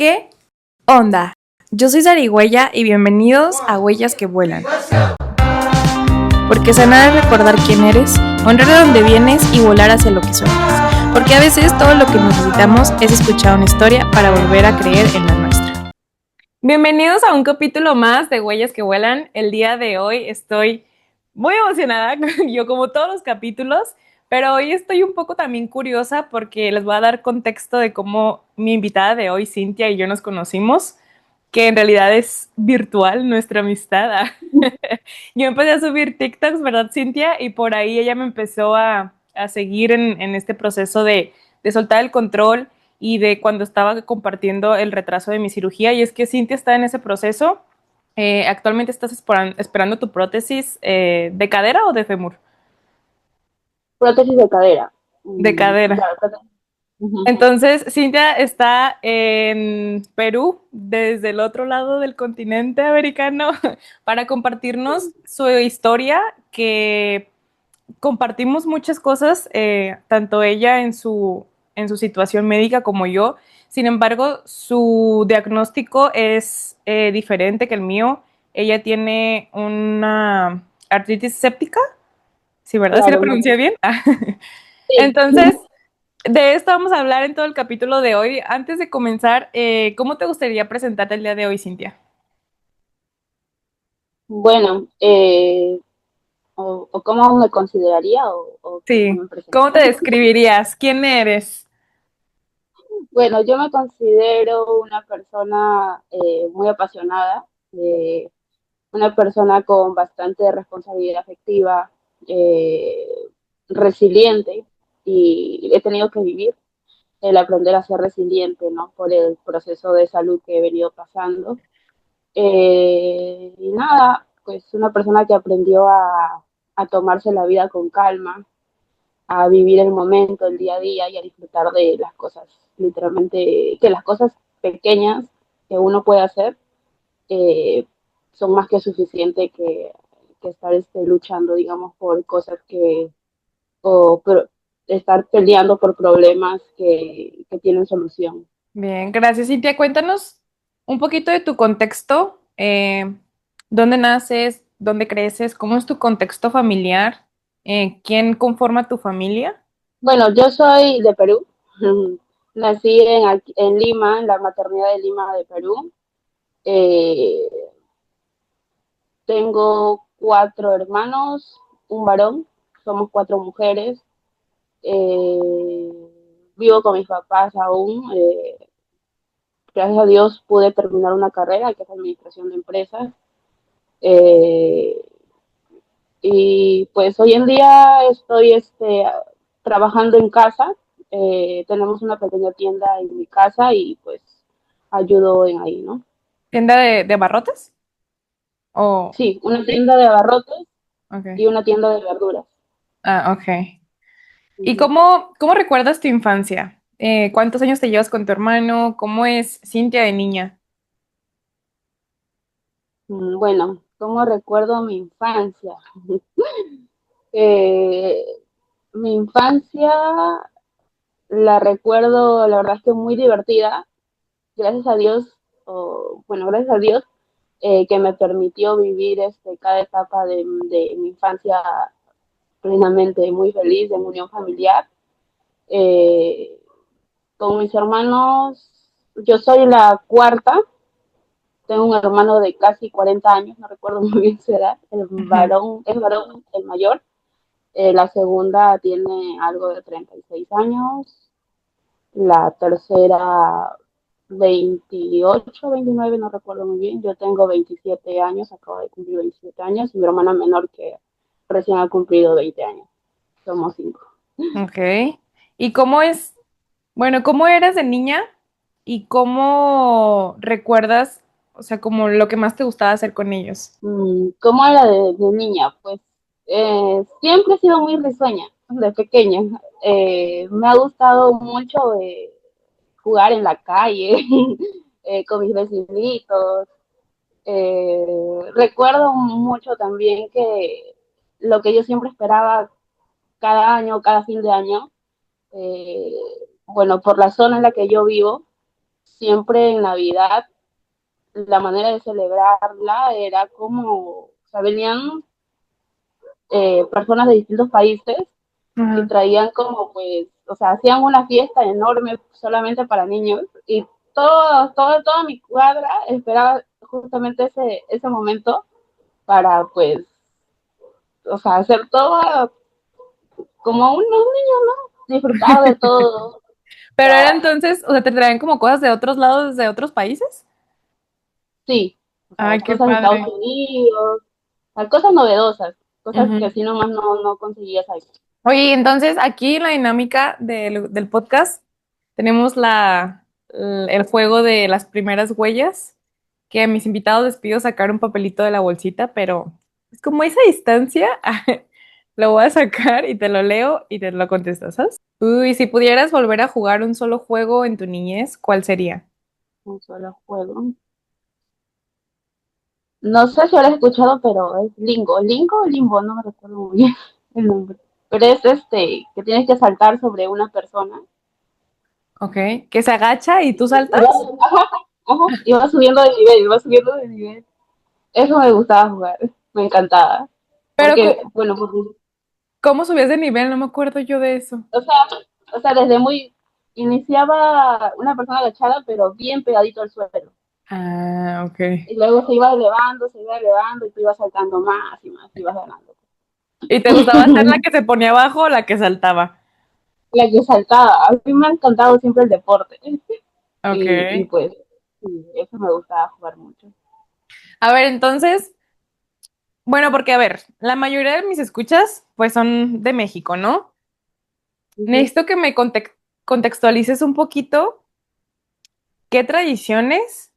¿Qué onda? Yo soy Zarigüeya y bienvenidos a Huellas que Vuelan. Porque sanar es recordar quién eres, honrar de dónde vienes y volar hacia lo que sueñas. Porque a veces todo lo que necesitamos es escuchar una historia para volver a creer en la nuestra. Bienvenidos a un capítulo más de Huellas que Vuelan. El día de hoy estoy muy emocionada, yo como todos los capítulos, pero hoy estoy un poco también curiosa porque les voy a dar contexto de cómo mi invitada de hoy, Cintia, y yo nos conocimos, que en realidad es virtual nuestra amistad. Yo empecé a subir TikToks, ¿verdad, Cintia? Y por ahí ella me empezó a seguir en este proceso de soltar el control y de cuando estaba compartiendo el retraso de mi cirugía. Y es que Cintia está en ese proceso. Actualmente estás esperando tu prótesis de cadera o de fémur. Prótesis de cadera. De cadera. Claro, ujú. Entonces, Cintia está en Perú, desde el otro lado del continente americano, para compartirnos su historia, que compartimos muchas cosas, tanto ella en su situación médica como yo. Sin embargo, su diagnóstico es diferente que el mío. Ella tiene una artritis séptica, sí, ¿verdad? ¿Sí la Claro, una pronuncié bien? sí. Entonces, de esto vamos a hablar en todo el capítulo de hoy. Antes de comenzar, ¿cómo te gustaría presentarte el día de hoy, Cintia? Bueno, o cómo me consideraría o cómo Sí, me presento. ¿cómo te describirías? ¿Quién eres? Bueno, yo me considero una persona muy apasionada, una persona con bastante responsabilidad afectiva, eh, resiliente, y he tenido que vivir el aprender a ser resiliente, ¿no? Por el proceso de salud que he venido pasando. Y nada, pues una persona que aprendió a tomarse la vida con calma, a vivir el momento, el día a día y a disfrutar de las cosas, literalmente, que las cosas pequeñas que uno puede hacer eh, son más que suficiente que estar luchando, digamos, por cosas o estar peleando por problemas que tienen solución. Bien, gracias, Cintia. Cuéntanos un poquito de tu contexto. ¿Dónde naces? ¿Dónde creces? ¿Cómo es tu contexto familiar? ¿Quién conforma tu familia? Bueno, yo soy de Perú. Nací en Lima, en la maternidad de Lima de Perú. Eh, Tengo 4 hermanos, un varón, somos 4 mujeres. Eh, Vivo con mis papás aún. Gracias a Dios pude terminar una carrera que es administración de empresas. Eh, y pues hoy en día estoy trabajando en casa. Tenemos una pequeña tienda en mi casa y pues ayudo en ahí, ¿no? ¿Tienda de abarrotes? Oh, Sí, una sí. tienda de abarrotes Ok. y una tienda de verduras. Ah, ok. ¿Y Ujú. cómo recuerdas tu infancia? ¿Cuántos años te llevas con tu hermano? ¿Cómo es Cintia de niña? Bueno, ¿cómo recuerdo mi infancia? Eh, Mi infancia la recuerdo, la verdad es que muy divertida. Gracias a Dios, bueno, gracias a Dios que me permitió vivir cada etapa de mi infancia plenamente muy feliz, en unión familiar. Eh, con mis hermanos, yo soy la cuarta, tengo un hermano de casi 40 años, no recuerdo muy bien su edad, Ujú. es varón, el mayor. La segunda tiene algo de 36 años, la tercera 28, 29, no recuerdo muy bien. Yo tengo 27 años, acabo de cumplir 27 años, y mi hermana menor que recién ha cumplido 20 años. Somos 5. Ok. ¿Y cómo es, bueno, cómo eras de niña y cómo recuerdas, o sea, como lo que más te gustaba hacer con ellos? ¿Cómo era de niña? Pues siempre he sido muy risueña de pequeña. Me ha gustado mucho jugar en la calle con mis vecinitos. Recuerdo mucho también que lo que yo siempre esperaba cada año, cada fin de año, eh, bueno, por la zona en la que yo vivo, siempre en Navidad la manera de celebrarla era como, o sea, venían personas de distintos países y Ajá. traían como pues, o sea, hacían una fiesta enorme solamente para niños y toda mi cuadra esperaba justamente ese momento para pues, o sea, hacer todo como unos niños, ¿no? Disfrutar de todo. O Pero era sea, entonces, o sea, te traían como cosas de otros lados, de otros países. sí, o sea, Ay, qué cosas de Estados padre. Unidos, o sea, cosas novedosas, cosas que Ujú. así nomás no conseguías ahí. Oye, entonces aquí en la dinámica del podcast tenemos el juego de las primeras huellas, que a mis invitados les pido sacar un papelito de la bolsita, pero es como esa distancia, lo voy a sacar y te lo leo y te lo contestas, ¿sabes? Uy, si pudieras volver a jugar un solo juego en tu niñez, ¿cuál sería? Un solo juego. No sé si lo has escuchado, pero es Lingo o Limbo, no me recuerdo muy bien el nombre. Pero es que tienes que saltar sobre una persona Ok, que se agacha y tú y vas, saltas. ajá, ajá, y vas subiendo de nivel, vas subiendo de nivel. Eso me gustaba jugar, me encantaba. Pero Porque, bueno, porque, ¿cómo subías de nivel? No me acuerdo yo de eso. o sea, desde muy, iniciaba una persona agachada, pero bien pegadito al suelo. Ah, ok. Y luego se iba elevando y tú ibas saltando más y más y ibas ganando. ¿Y te gustaba ser la que se ponía abajo o la que saltaba? La que saltaba. A mí me ha encantado siempre el deporte. Ok. Y pues, sí, eso me gustaba jugar mucho. A ver, entonces, bueno, porque a ver, la mayoría de mis escuchas pues son de México, ¿no? Ujú. Necesito que me contextualices un poquito qué tradiciones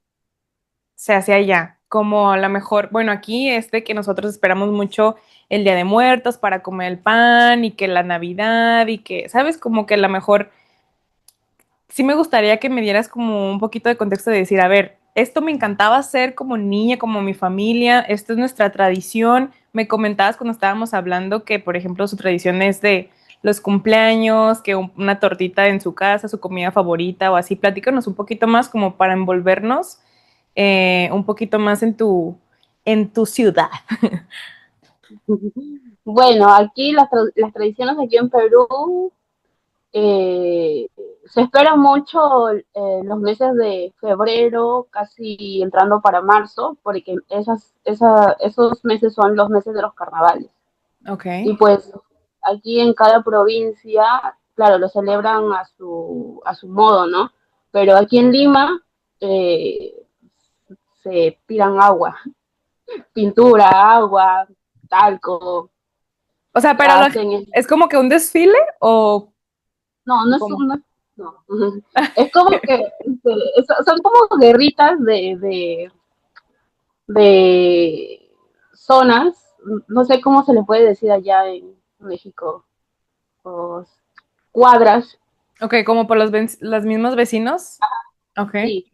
se hace allá. Como a lo mejor, bueno, aquí que nosotros esperamos mucho el Día de Muertos para comer el pan y que la Navidad y que, ¿sabes? Como que a lo mejor sí me gustaría que me dieras como un poquito de contexto de decir, a ver, esto me encantaba hacer como niña, como mi familia, esto es nuestra tradición. Me comentabas cuando estábamos hablando que, por ejemplo, su tradición es de los cumpleaños, que una tortita en su casa, su comida favorita o así. Platícanos un poquito más como para envolvernos un poquito más en tu ciudad. Bueno, aquí las tradiciones aquí en Perú eh, se espera mucho los meses de febrero, casi entrando para marzo, porque esos meses son los meses de los carnavales. Ok. Y pues aquí en cada provincia, claro, lo celebran a su modo, ¿no? Pero aquí en Lima eh, se tiran agua, pintura, agua, talco, O sea, pero hacen, es como que un desfile no, o no es cómo. no. Es como que son como guerritas de zonas, no sé cómo se le puede decir allá en México, o cuadras, Ok, como por los mismos vecinos. Ok. sí,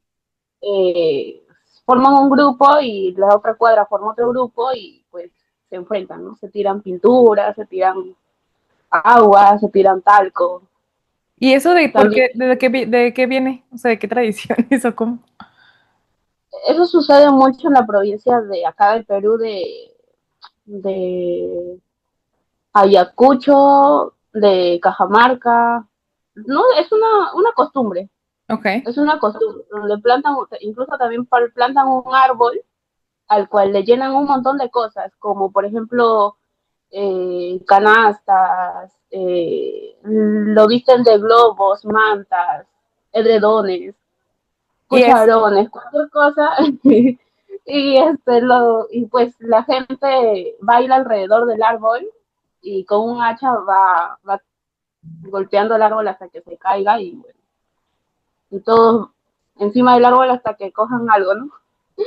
eh, forman un grupo y la otra cuadra forma otro grupo y pues se enfrentan, ¿no? Se tiran pintura, se tiran agua, se tiran talco. ¿Y eso de por También qué, de qué viene? O sea, ¿de qué tradiciones o cómo? eso sucede mucho en la provincia de acá del Perú de Ayacucho, de Cajamarca. No, es Ok. es una costumbre, donde plantan, incluso también plantan un árbol al cual le llenan un montón de cosas, como por ejemplo canastas, lo visten de globos, mantas, edredones, Y es, cucharones, cualquier cosa. Y pues la gente baila alrededor del árbol y con un hacha va golpeando el árbol hasta que se caiga y, bueno, y todos encima del árbol hasta que cojan algo, ¿no?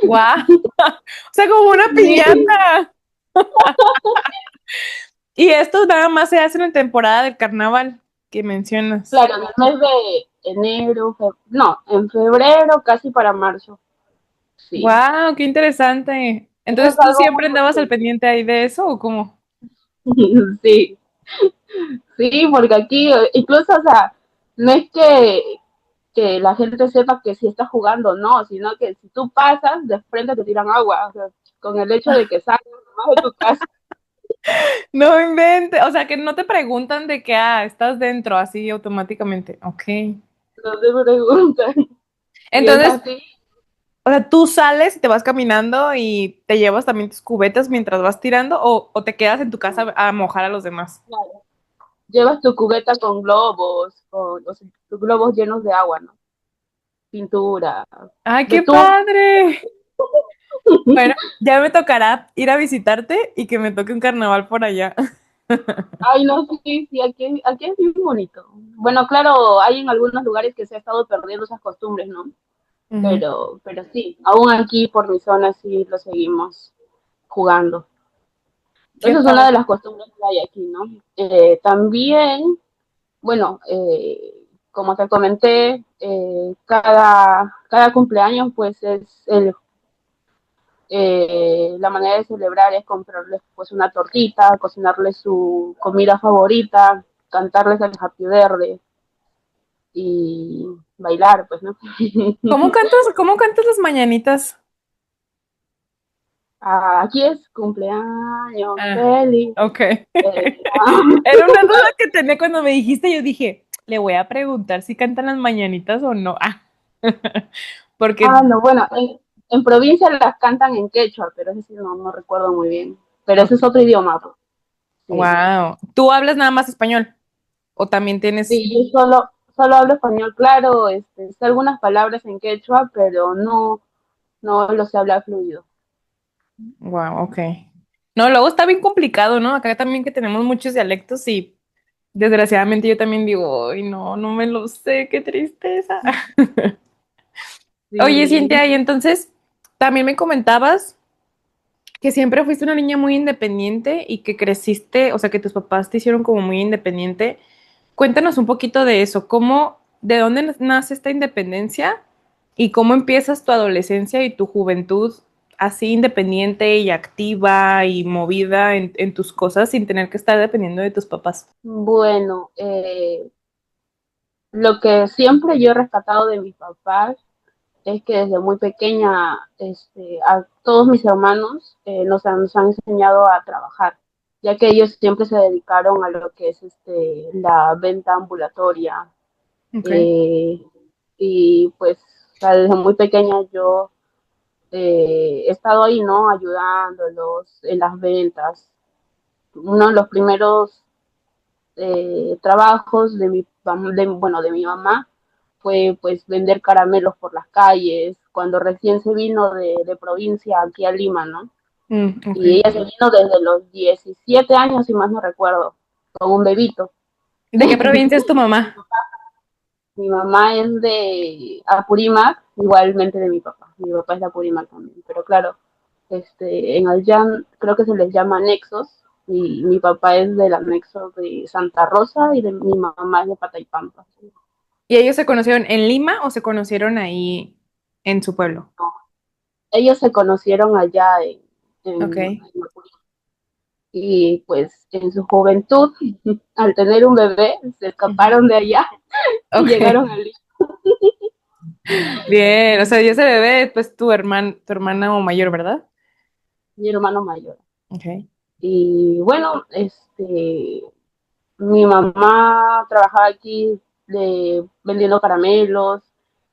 guau. O sea, como una Sí. piñata. Y esto nada más se hace en temporada de carnaval que mencionas. Claro, en el mes de enero, no, en febrero casi para marzo, sí. Wow, qué interesante. Eso es Entonces, ¿tú algo siempre muy andabas al bonito. pendiente ahí de eso o cómo? Sí, sí, porque aquí incluso, o sea, no es que, que la gente sepa que si estás jugando o no, sino que si tú pasas, de frente te tiran agua, o sea, con el hecho de que salgas más de tu casa, No inventes, o sea, que no te preguntan de que, estás dentro así automáticamente. Ok. no te preguntan. Y es Entonces, así, o sea, tú sales y te vas caminando y te llevas también tus cubetas mientras vas tirando o te quedas en tu casa a mojar a los demás. claro. Llevas tu cubeta con globos, o sea, tus globos llenos de agua, ¿no? Pintura, ¡Ay, de qué tú. padre! Bueno, ya me tocará ir a visitarte y que me toque un carnaval por allá. Ay, no, sí, sí, aquí es muy bonito. Bueno, claro, hay en algunos lugares que se ha estado perdiendo esas costumbres, ¿no? Ujú. Pero sí, aún aquí por mi zona sí lo seguimos jugando. Qué Esa es una padre. de las costumbres que hay aquí, ¿no? También, bueno, como te comenté, cada cumpleaños pues la manera de celebrar es comprarles pues una tortita, cocinarles su comida favorita, cantarles el Happy Verde y bailar, pues, ¿no? Cómo cantas las mañanitas? Aquí es cumpleaños Ah, feliz. ok. eh, Era una duda que tenía cuando me dijiste, yo dije, le voy a preguntar si cantan las mañanitas o no. Porque, no, bueno, en provincia las cantan en quechua, pero ese sí no recuerdo muy bien. Pero ese es otro idioma, pues. Sí, wow. ¿Tú hablas nada más español? ¿O también tienes? sí, yo solo hablo español, claro, sé algunas palabras en quechua, pero no lo sé hablar fluido. Wow, ok. No, luego está bien complicado, ¿no? Acá también que tenemos muchos dialectos y desgraciadamente yo también digo, ay, no, no me lo sé, qué tristeza. Oye, Sí, Cintia, y entonces también me comentabas que siempre fuiste una niña muy independiente y que creciste, o sea, que tus papás te hicieron como muy independiente. Cuéntanos un poquito de eso, de dónde nace esta independencia y cómo empiezas tu adolescencia y tu juventud así independiente y activa y movida en tus cosas sin tener que estar dependiendo de tus papás. bueno, lo que siempre yo he rescatado de mis papás es que desde muy pequeña a todos mis hermanos nos han enseñado a trabajar, ya que ellos siempre se dedicaron a lo que es la venta ambulatoria. Okay. eh, y pues o sea, desde muy pequeña yo he estado ahí, ¿no? Ayudándolos en las ventas. Uno de los primeros trabajos bueno, de mi mamá fue pues vender caramelos por las calles, cuando recién se vino de provincia aquí a Lima, ¿no? Y Okay. ella se vino desde los 17 años, si más no recuerdo, con un bebito. ¿De qué provincia es tu mamá? Mi mamá es de Apurímac, igualmente de mi papá. Mi papá es de Apurímac también, pero claro, en Allan creo que se les llama anexos, y mi papá es del anexo de Santa Rosa y de mi mamá es de Pataipampa. ¿Y ellos se conocieron en Lima o se conocieron ahí en su pueblo? Ellos se conocieron allá Okay. en Apurímac. Y pues en su juventud, al tener un bebé, se Ujú. escaparon de allá y Okay. llegaron a Lima, Bien, o sea, y ese bebé, pues tu hermana o mayor, ¿verdad? mi hermano mayor. Okay. Y bueno, mi mamá trabajaba aquí vendiendo caramelos.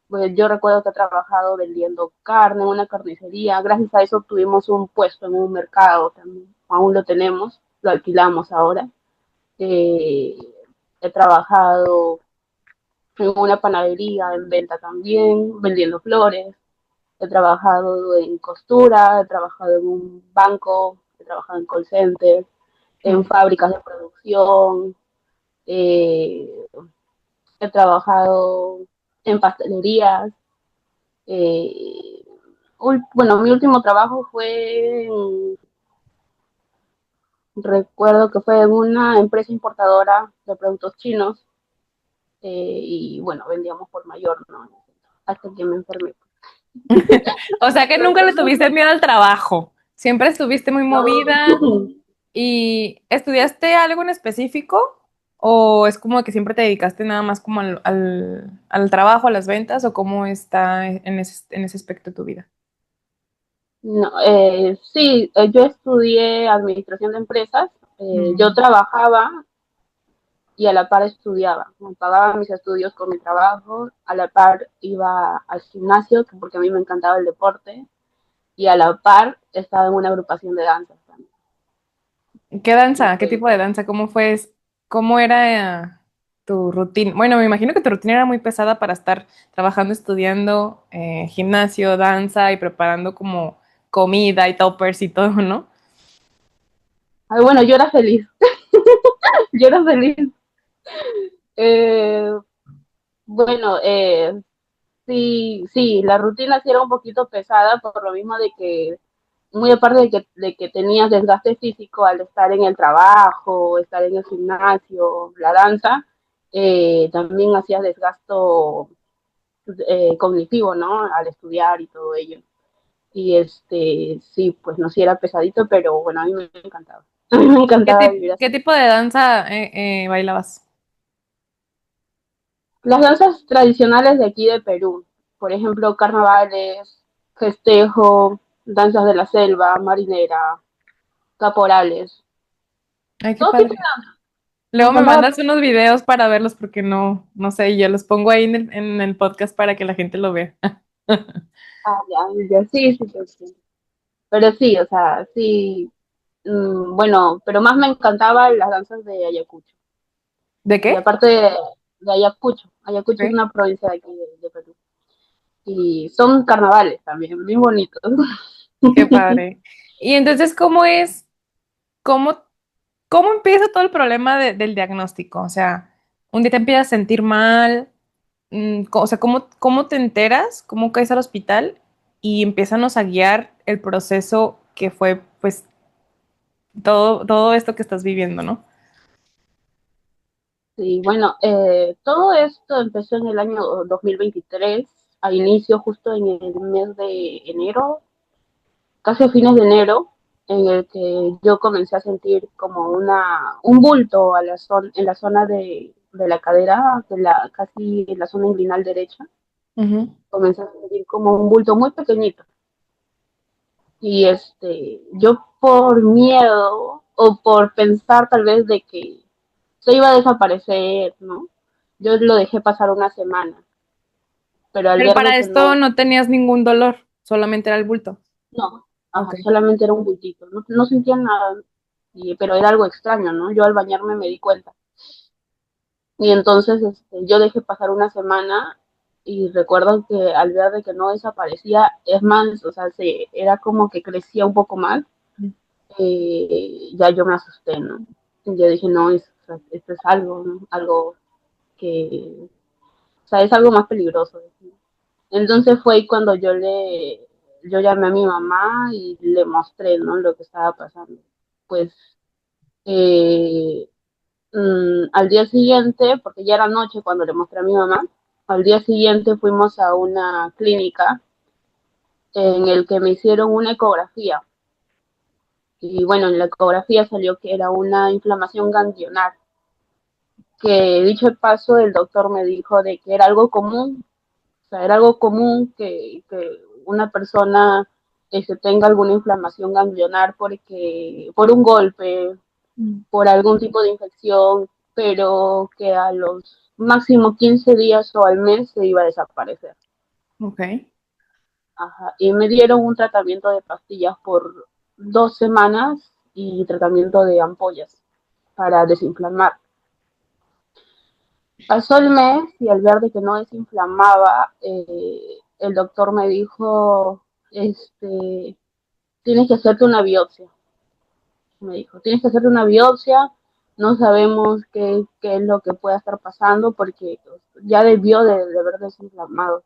Pues yo recuerdo que ha trabajado vendiendo carne en una carnicería. Gracias a eso tuvimos un puesto en un mercado también. Aún lo tenemos, lo alquilamos ahora. Eh, He trabajado en una panadería en venta también, vendiendo flores. He trabajado en costura, he trabajado en un banco, he trabajado en call center, en Mm. fábricas de producción. Eh, He trabajado en pastelerías. Eh, bueno, mi último trabajo recuerdo que fue en una empresa importadora de productos chinos, y bueno, vendíamos por mayor, ¿no? Hasta que me enfermé. O sea que Pero nunca le entonces, tuviste miedo al trabajo. Siempre estuviste muy no, movida y ¿estudiaste algo en específico? ¿O es como que siempre te dedicaste nada más como al trabajo, a las ventas, o cómo está en ese aspecto de tu vida? No, sí, yo estudié administración de empresas, yo Mm. trabajaba y a la par estudiaba. Me pagaba mis estudios con mi trabajo, a la par iba al gimnasio, porque a mí me encantaba el deporte, y a la par estaba en una agrupación de danza también. ¿Qué danza? ¿Qué Entonces, tipo de danza? ¿Cómo fue? ¿Cómo era tu rutina? Bueno, me imagino que tu rutina era muy pesada para estar trabajando, estudiando, gimnasio, danza y preparando como comida y toppers y todo, ¿no? ay, bueno, yo era feliz, yo era feliz. Eh, bueno, sí, sí, la rutina sí era un poquito pesada por lo mismo de que, muy aparte de que tenías desgaste físico al estar en el trabajo, estar en el gimnasio, la danza, también hacías desgasto cognitivo, ¿no? Al estudiar y todo ello. Y sí, pues no, sí era pesadito, pero bueno, a mí me encantaba. A mí me encantaba vivir ¿Qué así. tipo de danza bailabas? Las danzas tradicionales de aquí de Perú, por ejemplo, carnavales, festejo, danzas de la selva, marinera, caporales, Ay, qué todo tipo padre. de danza. Me Luego me encantaba. mandas unos videos para verlos porque no sé, y yo los pongo ahí en el podcast para que la gente lo vea. Ah, ya, ya, sí, sí, sí, sí. Pero sí, o sea, sí, bueno, pero más me encantaban las danzas de Ayacucho. ¿De Y qué? aparte de Ayacucho, Ayacucho es Ok. una provincia de aquí de Perú. Y son carnavales también, bien bonitos. Qué padre. Y entonces, cómo, cómo empieza todo el problema del diagnóstico? O sea, un día te empiezas a sentir mal, o sea, cómo te enteras? ¿Cómo caes al hospital? Y empiézanos a guiar el proceso que fue, pues, todo esto que estás viviendo, ¿no? Sí, bueno, todo esto empezó en el año 2023, a inicio justo en el mes de enero, casi a fines de enero, en el que yo comencé a sentir como un bulto en la zona de la cadera, casi en la zona inguinal derecha. Ujú. Comencé a sentir como un bulto muy pequeñito. Y yo por miedo o por pensar tal vez de que se iba a desaparecer, ¿no? Yo lo dejé pasar una semana, pero al Pero ver de para que esto no, no tenías ningún dolor, solamente era el bulto. no, Ok. ajá, solamente era un bultito, no sentía nada, pero era algo extraño, ¿no? Yo al bañarme me di cuenta. Y entonces yo dejé pasar una semana y recuerdo que al ver de que no desaparecía, es más, o sea, era como que crecía un poco más, ya yo me asusté, ¿no? Y yo dije, no, o sea, esto es algo, ¿no? Algo que, o sea, es algo más peligroso. Entonces fue ahí cuando yo llamé a mi mamá y le mostré, ¿no? Lo que estaba pasando. Pues eh, al día siguiente, porque ya era noche cuando le mostré a mi mamá, al día siguiente fuimos a una clínica en el que me hicieron una ecografía. Y bueno, en la ecografía salió que era una inflamación ganglionar, que dicho paso el doctor me dijo de que era algo común, o sea, era algo común que una persona tenga alguna inflamación ganglionar por un golpe, Mm. por algún tipo de infección, pero que a los máximo 15 días o al mes se iba a desaparecer. Ok. Ajá. Y me dieron un tratamiento de pastillas por 2 semanas y tratamiento de ampollas para desinflamar. Pasó el mes y al ver de que no desinflamaba, el doctor me dijo, tienes que hacerte una biopsia. Me dijo, tienes que hacerte una biopsia, no sabemos qué es lo que pueda estar pasando porque ya debió de haber desinflamado.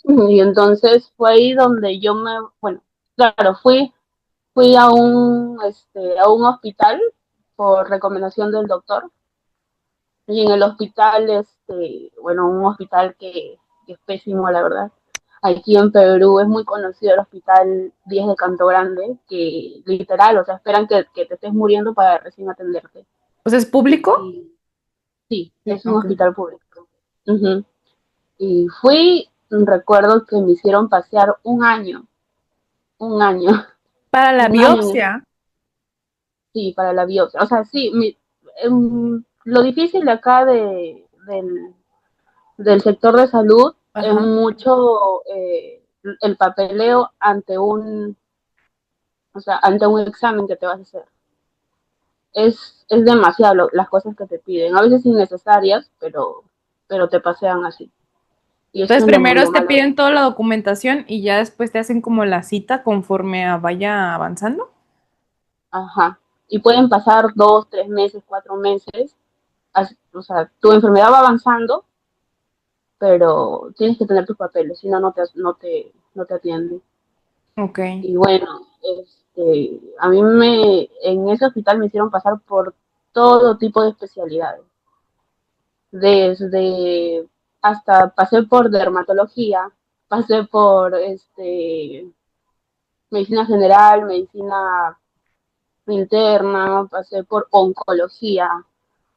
Y entonces fue ahí donde bueno, claro, fui a un hospital por recomendación del doctor. Y en el hospital, bueno, un hospital que es pésimo, la verdad. Aquí en Perú es muy conocido el Hospital 10 de Canto Grande, que literal, o sea, esperan que te estés muriendo para recién atenderte. O sea, ¿es público? Sí, Sí, Sí, es un ok. hospital público. Ujú. Y fui, recuerdo que me hicieron pasear un año, Para la un año en ese, biopsia. sí, para la biopsia. O sea, sí, lo difícil de acá del sector de salud es Ajá. mucho el papeleo ante o sea, ante un examen que te vas a hacer. Es demasiado las cosas que te piden, a veces innecesarias, pero te pasean así. Y eso Entonces, es primero lo te malo. piden toda la documentación y ya después te hacen como la cita conforme vaya avanzando. Ajá. Y pueden pasar 2, 3 meses, 4 meses. O sea, tu enfermedad va avanzando, pero tienes que tener tus papeles, si no, no te atienden. Ok. Y bueno, en ese hospital me hicieron pasar por todo tipo de especialidades. Desde, hasta pasé por dermatología, pasé por medicina general, medicina interna, pasé por oncología,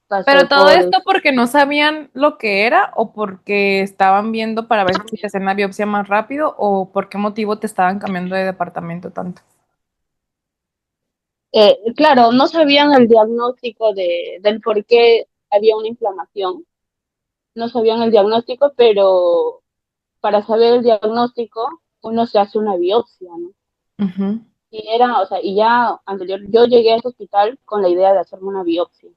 pasé Pero todo por, esto porque no sabían lo que era o porque estaban viendo para ver si te hacían la biopsia más rápido o por qué motivo te estaban cambiando de departamento tanto. claro, no sabían el diagnóstico del por qué había una inflamación, no sabían el diagnóstico, pero para saber el diagnóstico uno se hace una biopsia, ¿no? Ujú. Y era, o sea, y ya yo llegué a ese hospital con la idea de hacerme una biopsia,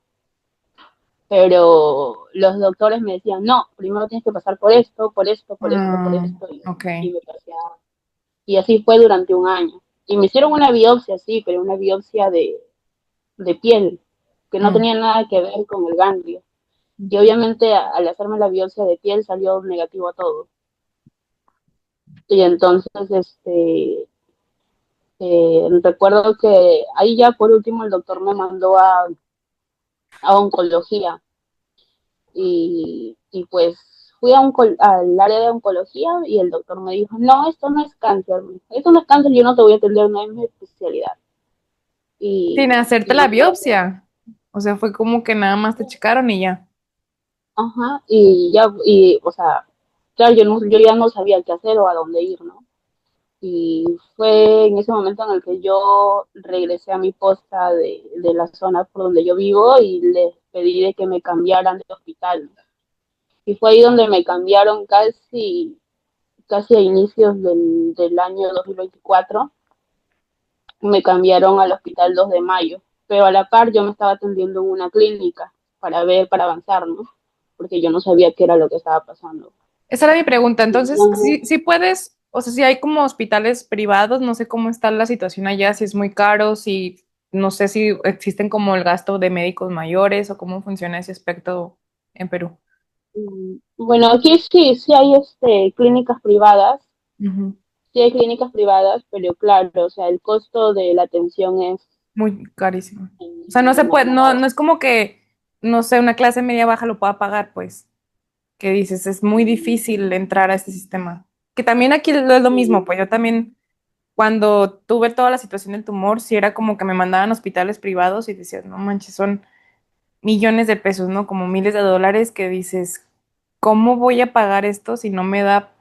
pero los doctores me decían, no, primero tienes que pasar por esto, por esto, por esto, por Ah, esto, ok. y me pasé y así fue durante un año. Y me hicieron una biopsia, sí, pero una biopsia de piel, que no Mm. tenía nada que ver con el ganglio. Y obviamente al hacerme la biopsia de piel salió negativo a todo. Y entonces, recuerdo que ahí ya por último el doctor me mandó a oncología y pues fui al área de oncología y el doctor me dijo, no, esto no es cáncer, esto no es cáncer, yo no te voy a atender, no es mi especialidad. Sin hacerte la Y biopsia. O sea, fue como que nada más te checaron y ya. ajá, y ya, o sea, claro, yo ya no sabía qué hacer o a dónde ir, ¿no? Y fue en ese momento en el que yo regresé a mi posta de la zona por donde yo vivo y les pedí de que me cambiaran de hospital, ¿no? Y fue ahí donde me cambiaron casi a inicios del año 2024, me cambiaron al hospital 2 de mayo, pero a la par yo me estaba atendiendo en una clínica para avanzar, ¿no? Porque yo no sabía qué era lo que estaba pasando. Esa era mi pregunta. Y Entonces, sí puedes, o sea, si hay como hospitales privados, no sé cómo está la situación allá, si es muy caro, si no sé si existen como el gasto de médicos mayores o cómo funciona ese aspecto en Perú. bueno, aquí sí hay clínicas privadas, Ujú. sí hay clínicas privadas, pero claro, o sea, el costo de la atención es Muy carísimo. O sea, no se puede, no, demasiado. no es como que, no sé, una clase media baja lo pueda pagar, pues, que dices, es muy difícil entrar a este sistema. Que también aquí es lo mismo, pues yo también, cuando tuve toda la situación del tumor, sí era como que me mandaban a hospitales privados y decías, no manches, son millones de pesos, ¿no? Como miles de dólares que dices, ¿cómo voy a pagar esto si no me da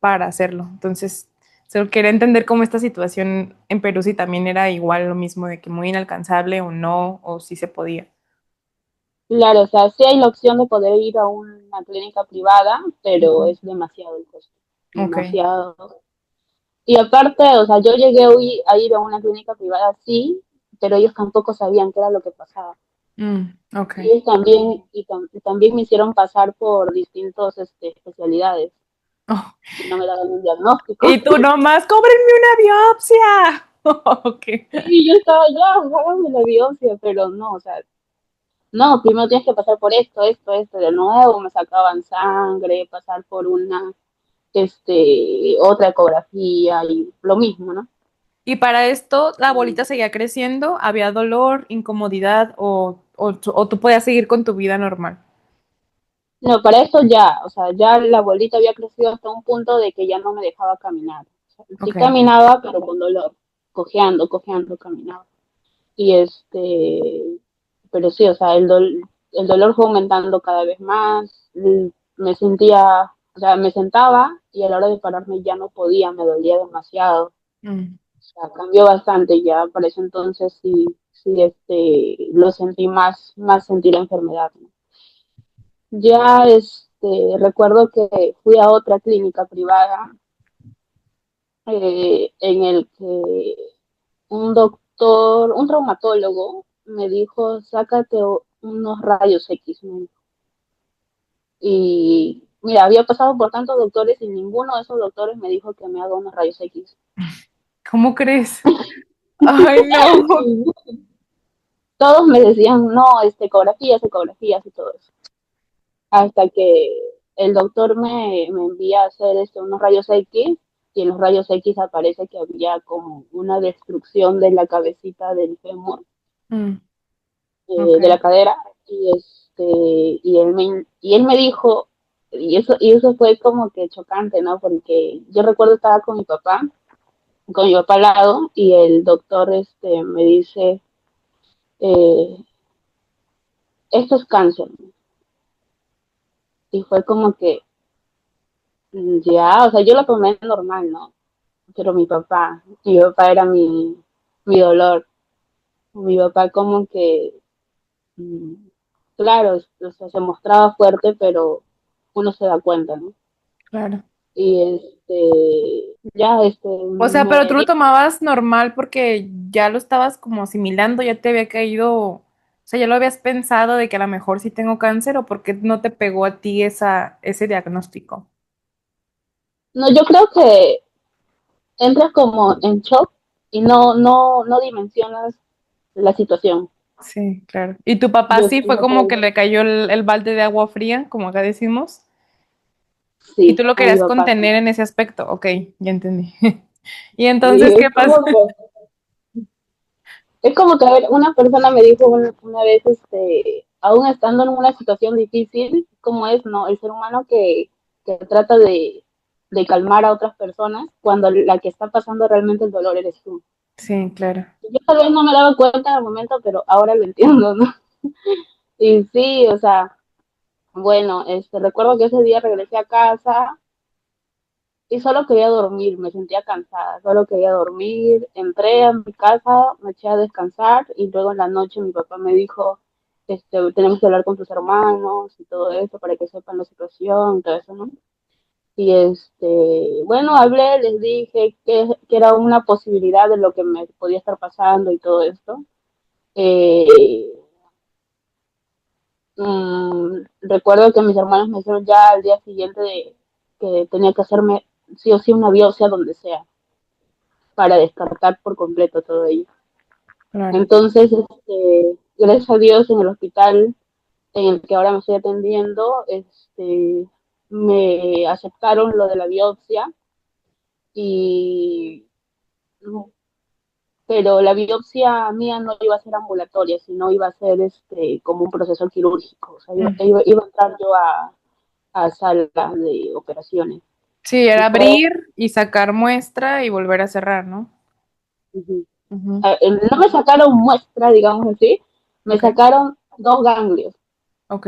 para hacerlo? Entonces, solo quería entender cómo esta situación en Perú si también era igual lo mismo, de que muy inalcanzable o no, o si se podía. Claro, o sea, sí hay la opción de poder ir a una clínica privada, pero Ujú. es demasiado el costo, Ok. demasiado. Y aparte, o sea, yo llegué a ir a una clínica privada, sí, pero ellos tampoco sabían qué era lo que pasaba. Ok. Y ellos también, y también me hicieron pasar por distintos especialidades Oh, y no me daban un diagnóstico. y tú nomás, cóbrenme una biopsia. Ok. Sí, yo estaba ya, háganme la biopsia, pero no, o sea, no, primero tienes que pasar por esto, de nuevo me sacaban sangre, pasar por otra ecografía y lo mismo, ¿no? Y para esto, la bolita seguía creciendo, había dolor, incomodidad o tú podías seguir con tu vida normal. No, para eso ya, o sea, ya la abuelita había crecido hasta un punto de que ya no me dejaba caminar. O sea, sí Ok. caminaba, pero con dolor, cojeando, caminaba. Y pero sí, o sea, el dolor fue aumentando cada vez más, me sentía, o sea, me sentaba y a la hora de pararme ya no podía, me dolía demasiado. Mm, O sea, cambió bastante ya, para ese entonces sí, sí, lo sentí más sentir la enfermedad, ¿no? Ya, recuerdo que fui a otra clínica privada, en el que un doctor, un reumatólogo, me dijo, sácate unos rayos X, me dijo. Y mira, había pasado por tantos doctores y ninguno de esos doctores me dijo que me haga unos rayos X. ¿cómo crees? Ay, no. Todos me decían, no, ecografías, ecografías y todo eso. Hasta que el doctor me envía a hacer unos rayos X y en los rayos X aparece que había como una destrucción de la cabecita del fémur, Mm, ok, de la cadera, y él me dijo, y eso fue como que chocante, ¿no? Porque yo recuerdo estaba con mi papá al lado, y el doctor me dice, eh, esto es cáncer. Y fue como que, ya, o sea, yo lo tomé normal, ¿no? Pero mi papá era mi dolor. Mi papá como que, mm, claro, o sea, se mostraba fuerte, pero uno se da cuenta, ¿no? claro. Y ya, O sea, pero me tú lo dijo, tomabas normal porque ya lo estabas como asimilando, ya te había caído, o sea, ya lo habías pensado de que a lo mejor sí tengo cáncer o porque no te pegó a ti ese diagnóstico. no, yo creo que entras como en shock y no dimensionas la situación. Sí, claro. ¿Y tu papá Yo sí fue siento como que que le cayó el balde de agua fría, como acá decimos? Y tú sí, lo a mi querías papá sí. contener en ese aspecto. Ok, ya entendí. ¿Y Sí, entonces qué pasó? es como que, a ver, una persona me dijo una vez, aún estando en una situación difícil, como es, ¿no? El ser humano que trata de calmar a otras personas cuando la que está pasando realmente el dolor eres tú. Sí, claro. Yo tal vez no me daba cuenta en el momento, pero ahora lo entiendo, ¿no? Y sí, o sea, bueno, recuerdo que ese día regresé a casa y solo quería dormir, me sentía cansada, solo quería dormir, entré a mi casa, me eché a descansar y luego en la noche mi papá me dijo, tenemos que hablar con tus hermanos y todo eso para que sepan la situación y todo eso, ¿no? Y bueno, hablé, les dije que era una posibilidad de lo que me podía estar pasando y todo esto. Eh, Recuerdo que mis hermanos me dijeron ya al día siguiente de que tenía que hacerme sí o sí una biopsia donde sea para descartar por completo todo ello. Claro. Entonces, gracias a Dios en el hospital en el que ahora me estoy atendiendo, me aceptaron lo de la biopsia y pero la biopsia mía no iba a ser ambulatoria, sino iba a ser como un proceso quirúrgico, o sea, Mm. iba a entrar yo a sala de operaciones. Sí, Y era fue, abrir y sacar muestra y volver a cerrar, ¿no? uh-huh. Ujú. No me sacaron muestra, digamos así, me Ok, sacaron dos ganglios. ok.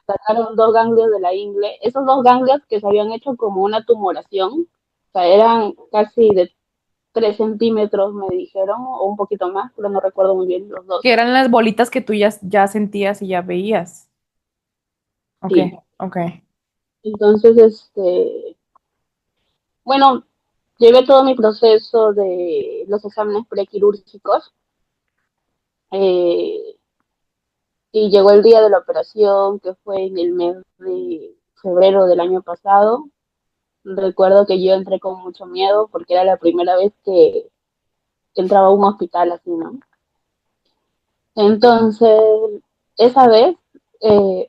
Sacaron dos ganglios de la ingle, esos dos ganglios que se habían hecho como una tumoración, o sea, eran casi de 3 centímetros, me dijeron, o un poquito más, pero no recuerdo muy bien los dos. Que eran las bolitas que tú ya sentías y ya veías. Ok, Sí. ok. Entonces, bueno, llevé todo mi proceso de los exámenes prequirúrgicos, eh, y llegó el día de la operación, que fue en el mes de febrero del año pasado. Recuerdo que yo entré con mucho miedo porque era la primera vez que entraba a un hospital así, ¿no? Entonces, esa vez, eh,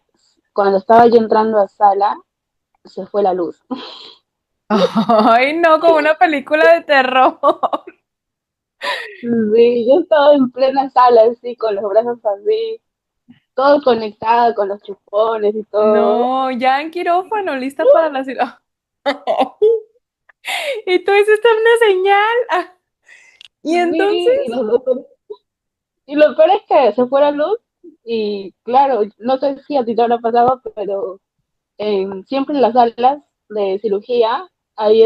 cuando estaba yo entrando a sala, se fue la luz. Ay, no, como una película de terror. Sí, yo estaba en plena sala, así, con los brazos así, todo conectado con los chupones y todo. No, ya en quirófano, lista para la cirugía. Y tú hiciste una señal. Y Sí, entonces, y lo peor es que se fue la luz Y claro, no sé si a ti te habrá pasado, pero siempre en las salas de cirugía hay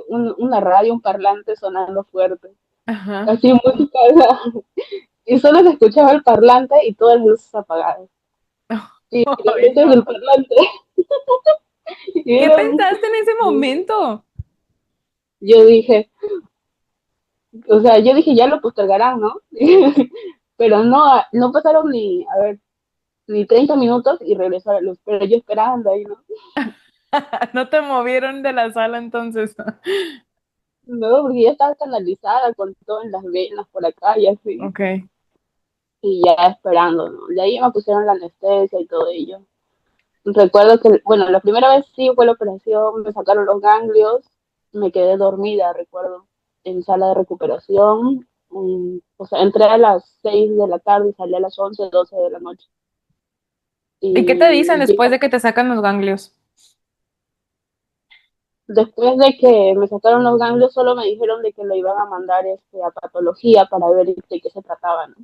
una radio, un parlante sonando fuerte, Ajá. así música, y solo se escuchaba el parlante y todas las luces apagadas. Y las Ay, luces del no. parlante, y ¿Qué era, pensaste en ese momento? yo dije, o sea, yo dije, ya lo postergarán, ¿no? Pero no, no pasaron ni, a ver, ni 30 minutos y regresó la luz, pero yo esperando ahí, ¿no? No te movieron de la sala entonces. No, porque ya estaba canalizada con todo en las venas por acá y así, Ok. y ya esperando, ¿no? De ahí me pusieron la anestesia y todo ello. Recuerdo que, bueno, la primera vez sí fue la operación, me sacaron los ganglios, me quedé dormida, recuerdo, en sala de recuperación. O sea, entré a las 6 de la tarde y salí a las 11 12 de la noche. ¿Y qué te dicen Y después de que te sacan los ganglios? después de que me sacaron los ganglios, solo me dijeron de que lo iban a mandar a patología para ver de qué se trataba, ¿no?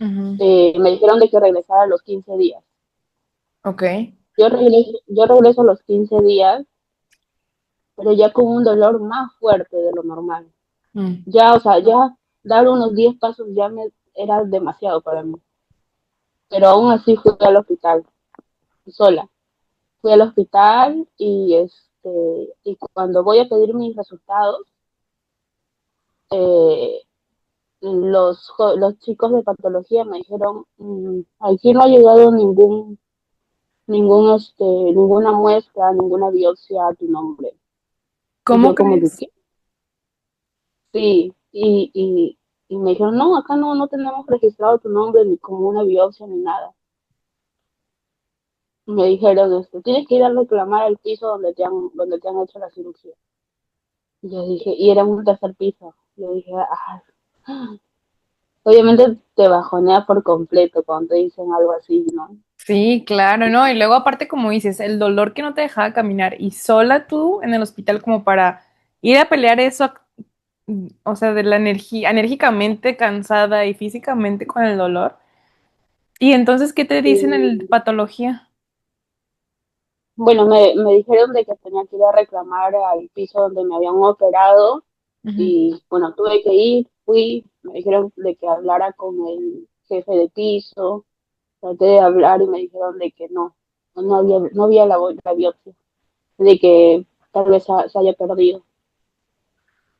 Ujú. Me dijeron de que regresara a los 15 días. Ok. Yo regreso a los 15 días, pero ya con un dolor más fuerte de lo normal. Mm. Ya, o sea, ya dar unos 10 pasos ya me era demasiado para mí. Pero aún así fui al hospital, sola. Fui al hospital y cuando voy a pedir mis resultados, eh, los chicos de patología me dijeron, aquí no ha llegado ninguna muestra, ninguna biopsia a tu nombre. Y ¿Cómo yo como que, crees? ¿qué? Sí, y me dijeron, no, acá no tenemos registrado tu nombre ni como una biopsia ni nada. Me dijeron, tienes que ir a reclamar al piso donde te han hecho la cirugía. Y yo dije, y era un tercer piso. Yo dije, obviamente te bajonea por completo cuando te dicen algo así, ¿no? Sí, claro, ¿no? Y luego aparte, como dices, el dolor que no te dejaba caminar y sola tú en el hospital como para ir a pelear eso, o sea, de la energía, enérgicamente cansada y físicamente con el dolor. Y entonces, ¿qué te dicen en Y, patología? bueno, me dijeron de que tenía que ir a reclamar al piso donde me habían operado Ujú. y bueno, tuve que ir, fui, me dijeron de que hablara con el jefe de piso, traté de hablar y me dijeron de que no había la biopsia, de que tal vez se haya perdido.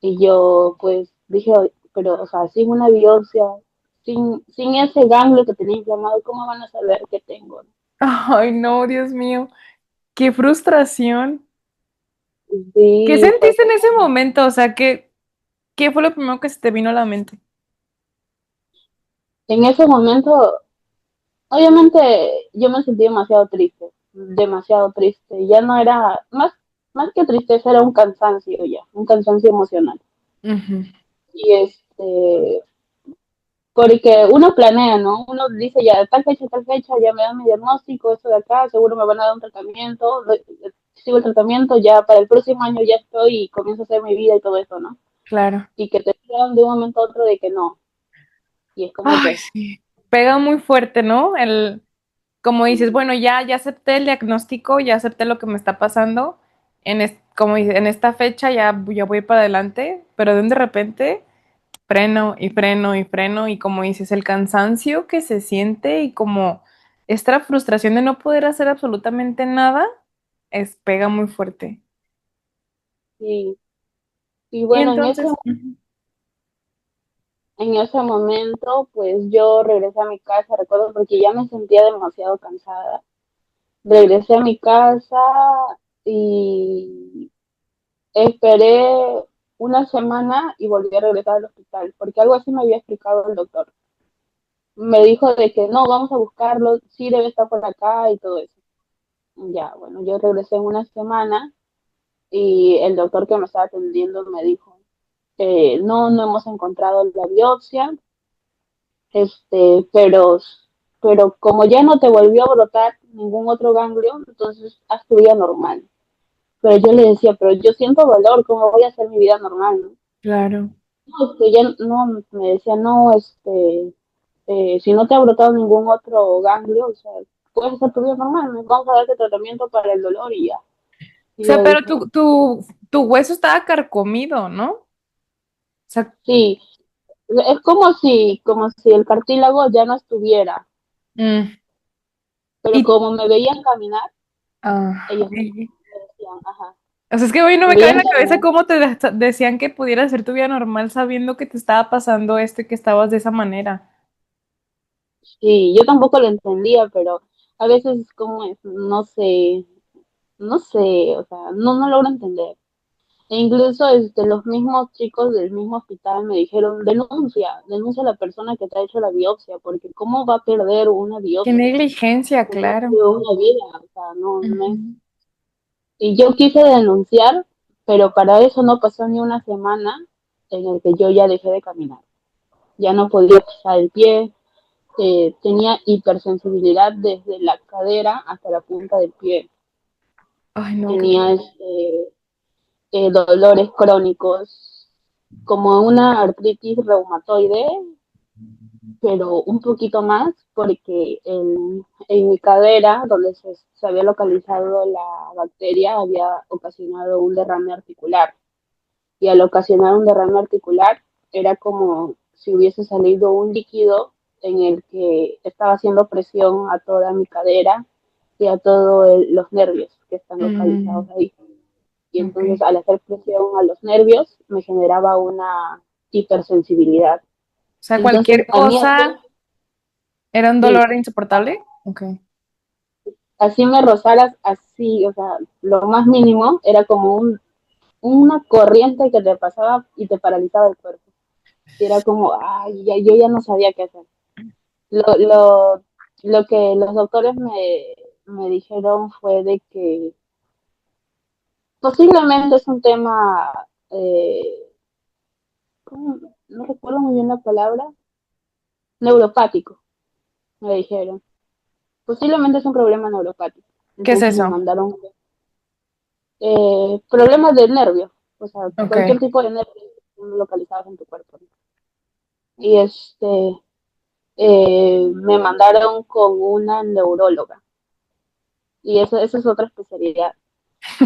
Y yo pues dije, pero o sea, sin una biopsia, sin ese ganglio que tenía inflamado, ¿cómo van a saber qué tengo? Ay, no, Dios mío, qué frustración. ¿Qué Sí, fue sentiste en ese momento? O sea, ¿qué fue lo primero que se te vino a la mente? en ese momento, obviamente yo me sentí demasiado triste. Ya no era, más que tristeza, era un cansancio ya, un cansancio emocional. Ujú. Y porque uno planea, ¿no? Uno dice ya, tal fecha, ya me dan mi diagnóstico, esto de acá, seguro me van a dar un tratamiento, sigo el tratamiento, ya para el próximo año ya estoy y comienzo a hacer mi vida y todo eso, ¿no? Claro. Y que te digan de un momento a otro de que no. Y es como Ay, que, sí. Pega muy fuerte, ¿no? Como dices, bueno, ya acepté el diagnóstico, ya acepté lo que me está pasando. Como dices, en esta fecha ya voy para adelante, pero de repente freno y freno y freno y como dices, el cansancio que se siente y como esta frustración de no poder hacer absolutamente nada, pega muy fuerte. sí. Y Y bueno, entonces, ujú. en ese momento, pues yo regresé a mi casa, recuerdo, porque ya me sentía demasiado cansada. Regresé a mi casa y esperé una semana y volví a regresar al hospital, porque algo así me había explicado el doctor. Me dijo de que no, vamos a buscarlo, sí debe estar por acá y todo eso. Ya, bueno, yo regresé en una semana y el doctor que me estaba atendiendo me dijo, no hemos encontrado la biopsia, pero como ya no te volvió a brotar ningún otro ganglio, entonces haz tu vida normal. Pero yo le decía, pero yo siento dolor, ¿cómo voy a hacer mi vida normal? ¿No? Claro. No, ya no, me decía, no, Si no te ha brotado ningún otro ganglio, o sea, puedes hacer tu vida normal, ¿no? Vamos a darte tratamiento para el dolor y ya. O Y sea, yo pero dije, tu hueso estaba carcomido, ¿no? O sea, sí, es como si el cartílago ya no estuviera, mm, pero y, como me veían caminar, ellos me y- decían, ajá, o sea, es que hoy no me me cabe en veían la cabeza caminar. cómo te decían que pudieras hacer tu vida normal sabiendo que te estaba pasando esto y que estabas de esa manera. Sí, yo tampoco lo entendía, pero a veces como es, no sé, o sea, no logro entender. E incluso los mismos chicos del mismo hospital me dijeron, denuncia a la persona que te ha hecho la biopsia, porque ¿cómo va a perder una Qué biopsia? negligencia, Uno claro. de una vida, o sea, no es. Ujú. Y yo quise denunciar, pero para eso no pasó ni una semana en el que yo ya dejé de caminar. Ya no podía pisar el pie, tenía hipersensibilidad desde la cadera hasta la punta del pie. Ay, no, qué Tenía feo. dolores crónicos, como una artritis reumatoide, pero un poquito más porque en mi cadera, donde se había localizado la bacteria, había ocasionado un derrame articular. Y al ocasionar un derrame articular, era como si hubiese salido un líquido en el que estaba haciendo presión a toda mi cadera y a todos los nervios que están Mm, localizados ahí. Y ok. entonces al hacer presión a los nervios me generaba una hipersensibilidad. O sea, Entonces cualquier a mí cosa era un sí, dolor insoportable. Ok. así me rozaras, así, o sea, lo más mínimo era como una corriente que te pasaba y te paralizaba el cuerpo. Y era como, ay, yo ya no sabía qué hacer. Lo, lo, lo que los doctores me dijeron fue de que posiblemente es un tema, no recuerdo muy bien la palabra, neuropático, me dijeron. Posiblemente es un problema neuropático. ¿Qué es Entonces me eso? mandaron problemas de nervios, o sea, Ok. cualquier tipo de nervios localizados en tu cuerpo. Y me mandaron con una neuróloga. Y eso es otra especialidad.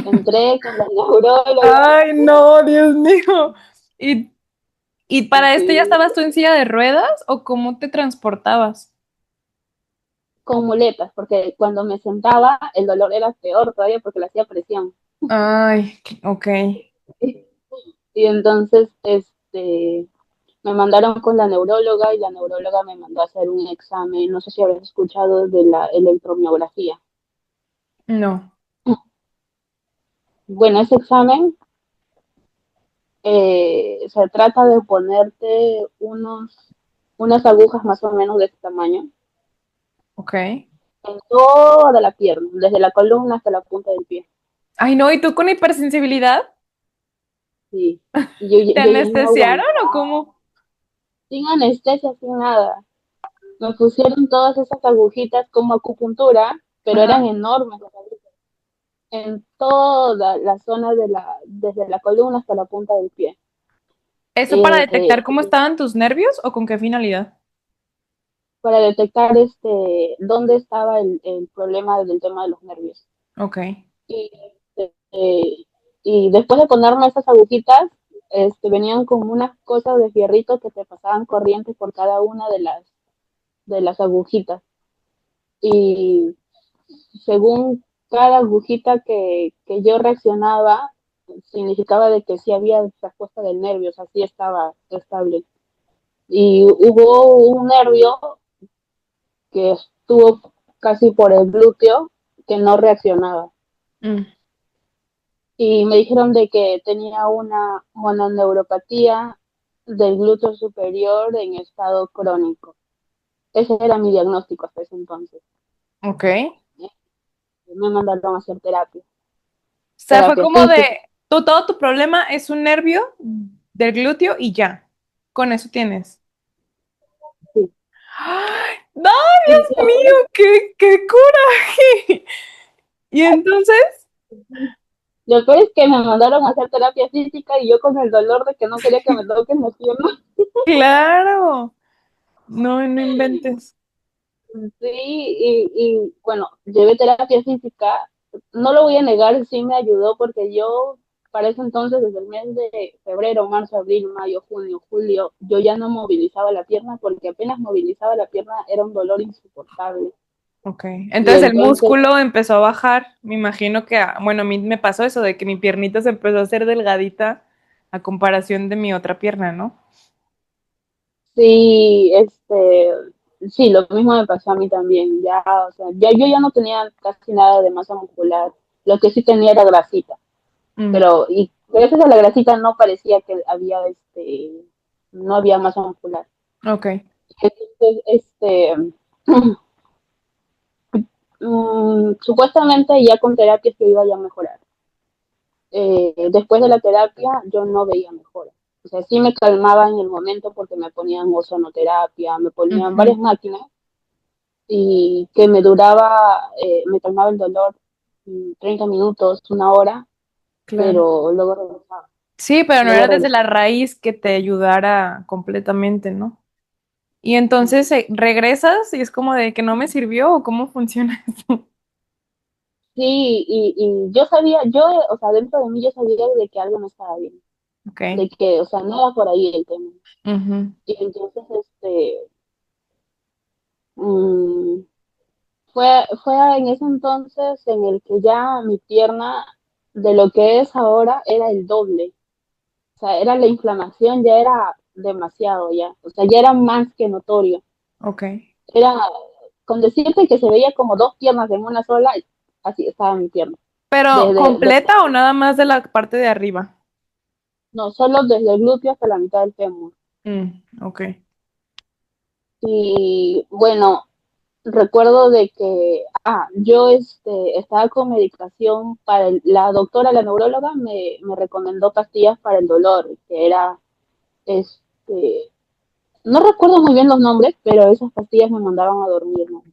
Entré con la neuróloga. Ay, no, Dios mío. ¿Y, y para esto ya Sí, estabas tú en silla de ruedas o cómo te transportabas? con muletas, porque cuando me sentaba el dolor era peor todavía porque le hacía presión. Ay, ok. Y entonces me mandaron con la neuróloga y la neuróloga me mandó a hacer un examen, no sé si habrás escuchado de la electromiografía. No, Bueno, ese examen se trata de ponerte unas agujas más o menos de este tamaño ok. en toda la pierna, desde la columna hasta la punta del pie. Ay, no, ¿y tú con hipersensibilidad? Sí. Y ¿Te yo ya no anestesiaron o aguantaba, cómo? sin anestesia, sin nada. Me pusieron todas esas agujitas como acupuntura, pero eran Ajá. enormes las agujas, en toda la zona desde la columna hasta la punta del pie. ¿Eso para Eh, detectar cómo estaban tus nervios o con qué finalidad? para detectar dónde estaba el problema del tema de los nervios. Ok. Y, este, y después de ponerme esas agujitas, venían con unas cosas de fierrito que te pasaban corriente por cada una de las agujitas. Y según cada agujita que yo reaccionaba, significaba de que sí había respuesta del nervio, o sea, sí estaba estable. Y hubo un nervio que estuvo casi por el glúteo que no reaccionaba. Mm, Y me dijeron de que tenía una mononeuropatía del glúteo superior en estado crónico. Ese era mi diagnóstico hasta ese entonces. ok. O Me mandaron a hacer sea, fue terapia como física. de, todo tu problema es un nervio del glúteo y ya. Con eso tienes. Sí. ¡Ay! ¡No, Y Dios mío! ¡Qué coraje! Y entonces, lo peor es que me mandaron a hacer terapia física y yo con el dolor de que no quería que me toquen las piernas. claro. No, no inventes. Sí, bueno, llevé terapia física, no lo voy a negar, sí me ayudó porque yo para ese entonces, desde el mes de febrero, marzo, abril, mayo, junio, julio, yo ya no movilizaba la pierna porque apenas movilizaba la pierna era un dolor insoportable. Ok. Y Entonces el entonces, músculo empezó a bajar. Me imagino que, bueno, a mí me pasó eso de que mi piernita se empezó a hacer delgadita a comparación de mi otra pierna, ¿no? sí, sí, lo mismo me pasó a mí también, ya, o sea, ya yo ya no tenía casi nada de masa muscular, lo que sí tenía era grasita. Mm, Pero y gracias a la grasita no parecía que había no había masa muscular. ok. Entonces, supuestamente ya con terapia que iba ya a mejorar. Después de la terapia yo no veía mejora. O sea, sí me calmaba en el momento porque me ponían ozonoterapia, me ponían Ujú, varias máquinas y que me duraba, me calmaba el dolor 30 minutos, una hora, claro. pero luego regresaba, Sí, pero no luego era desde la regresaba. raíz que te ayudara completamente, ¿no? Y entonces regresas y es como de que no me sirvió o cómo funciona eso. Sí, y yo sabía, o sea, dentro de mí yo sabía de que algo no estaba bien, Ok. de que, o sea, no va por ahí el tema. Ujú, Y entonces, mm, fue en ese entonces en el que ya mi pierna, de lo que es ahora, era el doble. O sea, era la inflamación, ya era demasiado ya. O sea, ya era más que notorio. ok. Era, con decirte que se veía como dos piernas en una sola, así estaba mi pierna. Pero Desde los ¿completa o nada más de la parte de arriba? No, solo desde el glúteo hasta la mitad del fémur. Ok. Y bueno, recuerdo de que, yo estaba con medicación para la doctora, la neuróloga, me recomendó pastillas para el dolor, que era, este, no recuerdo muy bien los nombres, pero esas pastillas me mandaban a dormir, ¿no?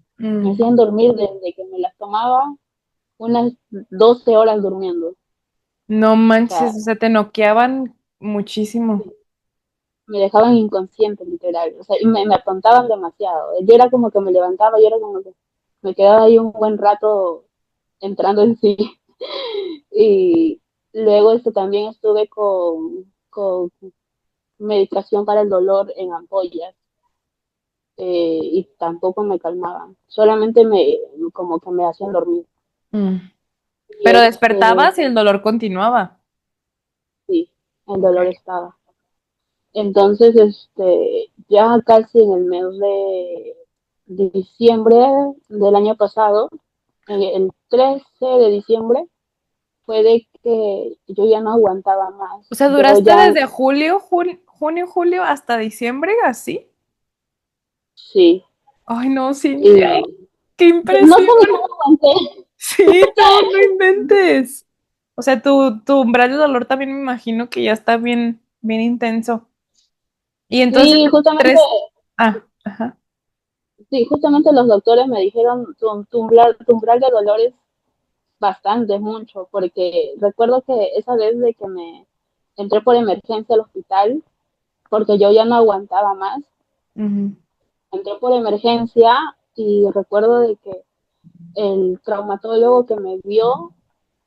Me Mm, hacían dormir desde que me las tomaba unas 12 horas durmiendo. no O sea, manches, o sea, te noqueaban muchísimo. me dejaban inconsciente, literal. O sea, y me atontaban demasiado. Yo era como que me levantaba, yo era como que me quedaba ahí un buen rato entrando en sí. Y luego también estuve con medicación para el dolor en ampollas, y tampoco me calmaban. Solamente como que me hacían dormir. Mm. Y Pero despertabas y el dolor continuaba. sí, el Ok. dolor estaba. Entonces, ya casi en el mes de diciembre del año pasado, en el 13 de diciembre, fue de que yo ya no aguantaba más. O sea, Yo duraste ya, desde junio, julio hasta diciembre, así. sí. Ay, no, Y Cintia, qué no sé impresión. ni cómo aguanté. Sí, no, no inventes. O sea, tu umbral de dolor también me imagino que ya está bien, bien intenso. Y entonces, Sí, justamente, tres, ajá. sí, justamente los doctores me dijeron, tu umbral de dolor es bastante, es mucho, porque recuerdo que esa vez de que me entré por emergencia al hospital, porque yo ya no aguantaba más. Ujú. Entré por emergencia y recuerdo de que el traumatólogo que me vio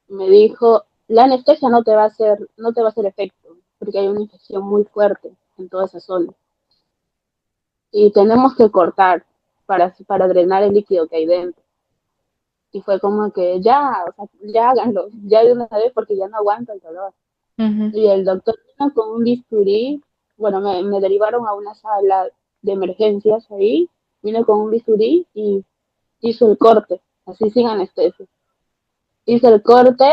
me dijo, la anestesia no te va a hacer efecto, porque hay una infección muy fuerte en toda esa zona. Y tenemos que cortar para drenar el líquido que hay dentro. Y fue como que ya, o sea, ya háganlo, ya de una vez porque ya no aguanto el dolor. Ujú. Y el doctor vino con un bisturí, bueno, me derivaron a una sala de emergencias ahí, vino con un bisturí y hizo el corte, así sin anestesia. Hizo el corte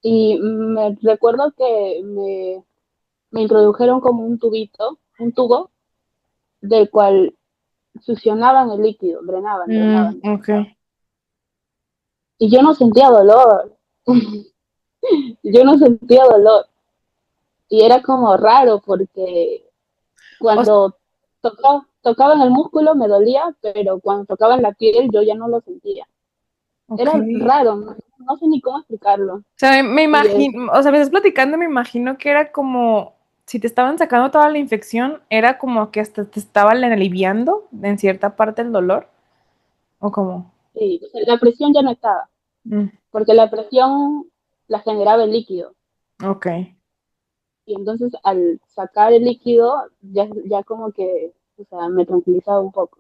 y me recuerdo que me introdujeron como un tubito, un tubo, del cual succionaban el líquido, drenaban, drenaban, Ok. drenaban. Y yo no sentía dolor, yo no sentía dolor. Y era como raro porque O- cuando tocaba en el músculo me dolía, pero cuando tocaba en la piel yo ya no lo sentía. ok. Era raro, no sé ni cómo explicarlo. Sea, me Y es, imagino, o sea, me estás platicando, me imagino que era como si te estaban sacando toda la infección, era como que hasta te estaban aliviando en cierta parte el dolor, ¿o cómo? Sí, o sea, la presión ya no estaba, Mm, porque la presión la generaba el líquido. ok. Y entonces al sacar el líquido, ya como que, o sea, me tranquilizaba un poco.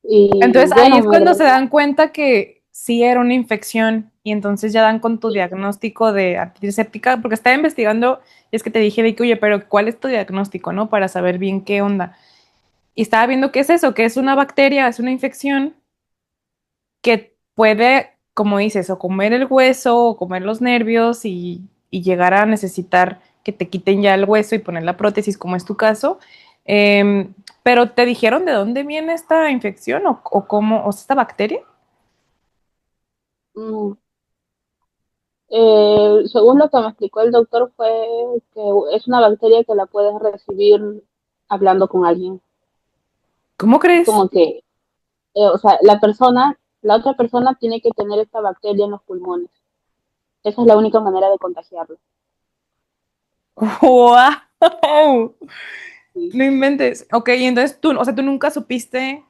Y Entonces ahí bueno, es cuando se dan cuenta que sí era una infección y entonces ya dan con tu diagnóstico de artritis séptica, porque estaba investigando y es que te dije de que, oye, pero ¿cuál es tu diagnóstico, no? Para saber bien qué onda. Y estaba viendo qué es eso, que es una bacteria, es una infección que puede, como dices, o comer el hueso o comer los nervios y llegar a necesitar que te quiten ya el hueso y poner la prótesis, como es tu caso. Pero ¿te dijeron de dónde viene esta infección o cómo, o sea, esta bacteria? mm, según lo que me explicó el doctor fue que es una bacteria que la puedes recibir hablando con alguien. ¿Cómo Es crees? como que, o sea, la otra persona tiene que tener esta bacteria en los pulmones. Esa es la única manera de contagiarlo. ¡Wow! Sí. No inventes. Ok, y entonces tú, o sea, tú nunca supiste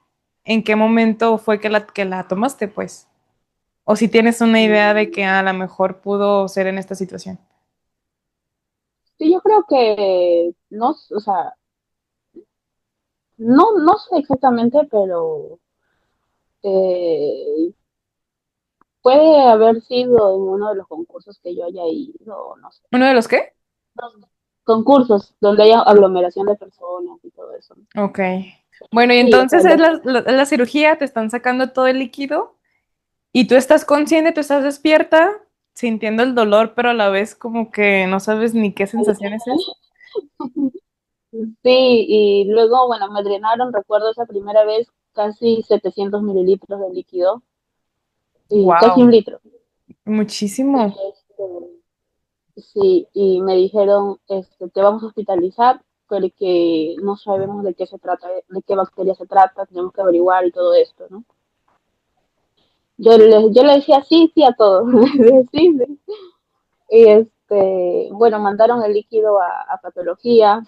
en qué momento fue que la tomaste, pues. O si tienes una idea de que a lo mejor pudo ser en esta situación. Sí, yo creo que no, o sea, no sé exactamente, pero eh, puede haber sido en uno de los concursos que yo haya ido, no sé. ¿Uno de los qué? Concursos donde haya aglomeración de personas y todo eso. Ok. Bueno, y Sí, o entonces sea, es la cirugía, te están sacando todo el líquido y tú estás consciente, tú estás despierta, sintiendo el dolor, pero a la vez como que no sabes ni qué sensación es esa. sí, y luego, bueno, me drenaron, recuerdo esa primera vez, casi 700 mililitros de líquido, y casi un Wow, litro. Y, muchísimo. sí, y me dijeron, te vamos a hospitalizar, porque no sabemos de qué se trata, de qué bacteria se trata, tenemos que averiguar y todo esto, ¿no? Yo le decía sí, sí a todo. Sí, sí. Y bueno, mandaron el líquido a patología.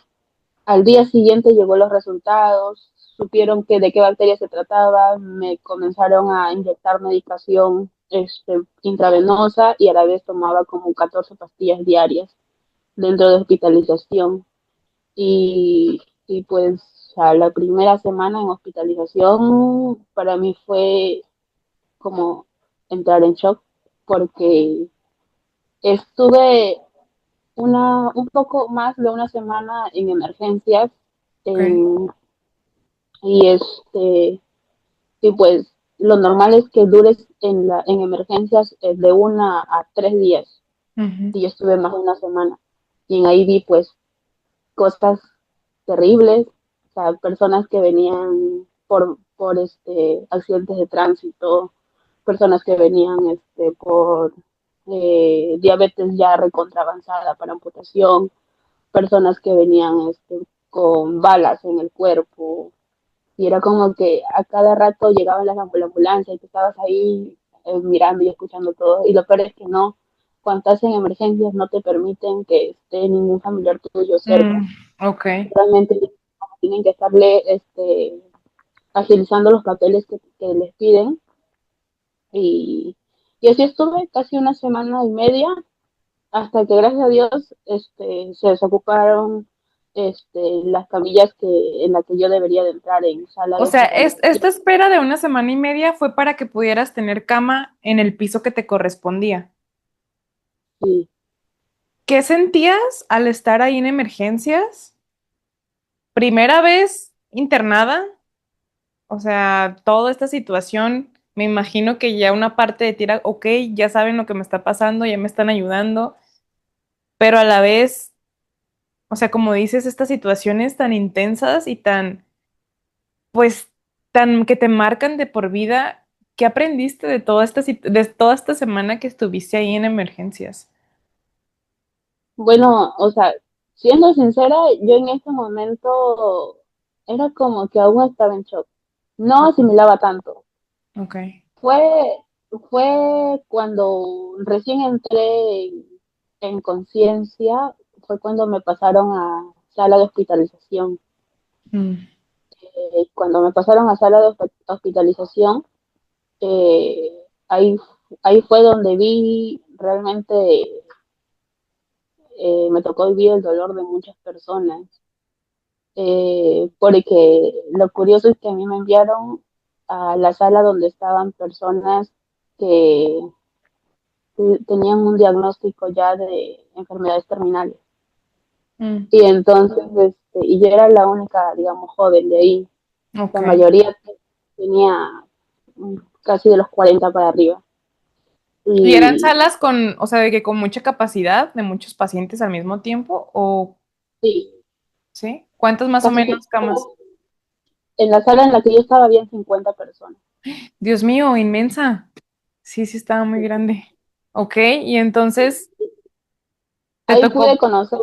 Al día siguiente llegó los resultados, supieron que de qué bacteria se trataba, me comenzaron a inyectar medicación intravenosa y a la vez tomaba como 14 pastillas diarias dentro de hospitalización. Y pues a la primera semana en hospitalización para mí fue como entrar en shock porque estuve un poco más de una semana en emergencias Ok. en- y y pues lo normal es que dures en emergencias de 1 a 3 días Ujú. y yo estuve más de una semana y en ahí vi pues cosas terribles, o sea, personas que venían por accidentes de tránsito, personas que venían por diabetes ya recontra avanzada para amputación, personas que venían con balas en el cuerpo, y era como que a cada rato llegaban las ambulancias y tú estabas ahí mirando y escuchando todo, y lo peor es que no, cuando estás en emergencias no te permiten que esté ningún familiar tuyo cerca, Mm, ok. realmente tienen que estarle agilizando los papeles que les piden, y, y así estuve casi una semana y media hasta que gracias a Dios se desocuparon las camillas en las que yo debería de entrar en sala O de sea, hospitalización. esta espera de una semana y media fue para que pudieras tener cama en el piso que te correspondía. Sí. ¿Qué sentías al estar ahí en emergencias? Primera vez internada, o sea, toda esta situación, me imagino que ya una parte de ti era, ok, ya saben lo que me está pasando, ya me están ayudando, pero a la vez, o sea, como dices, estas situaciones tan intensas y tan, pues, tan que te marcan de por vida, ¿qué aprendiste de de toda esta semana que estuviste ahí en emergencias? Bueno, o sea, siendo sincera, yo en este momento era como que aún estaba en shock. No asimilaba tanto. Ok. Fue, fue cuando recién entré en conciencia, fue cuando me pasaron a sala de hospitalización. Mm, Cuando me pasaron a sala de hospitalización, ahí, ahí fue donde vi realmente, me tocó vivir el dolor de muchas personas, porque lo curioso es que a mí me enviaron a la sala donde estaban personas que tenían un diagnóstico ya de enfermedades terminales. mm, Y entonces, y yo era la única, digamos, joven de ahí. ok. La mayoría tenía casi de los 40 para arriba. ¿Y eran Y salas con, o sea, de que con mucha capacidad de muchos pacientes al mismo tiempo? ¿O sí, sí? ¿Cuántas más o casi menos camas? en la sala en la que yo estaba había 50 personas. Dios mío, inmensa. Sí, sí, estaba muy grande. Ok, y entonces te Ahí pude tocó. conocer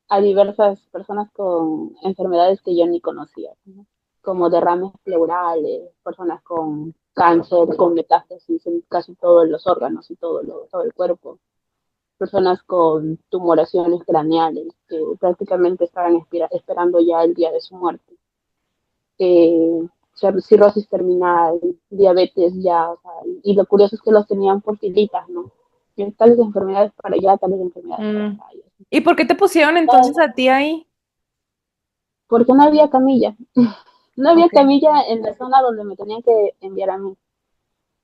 a diversas personas con enfermedades que yo ni conocía, ¿no? Como derrames pleurales, personas con cáncer, con metástasis en casi todos los órganos y todo el cuerpo, personas con tumoraciones craneales que prácticamente estaban esperando ya el día de su muerte, eh, cirrosis terminal, diabetes ya, o sea, y lo curioso es que los tenían por filitas, ¿no? Tales enfermedades para allá, tales enfermedades para Mm. acá. ¿Y por qué te pusieron entonces a ti ahí? Porque no había camilla. No había Ok. camilla en la zona donde me tenían que enviar a mí.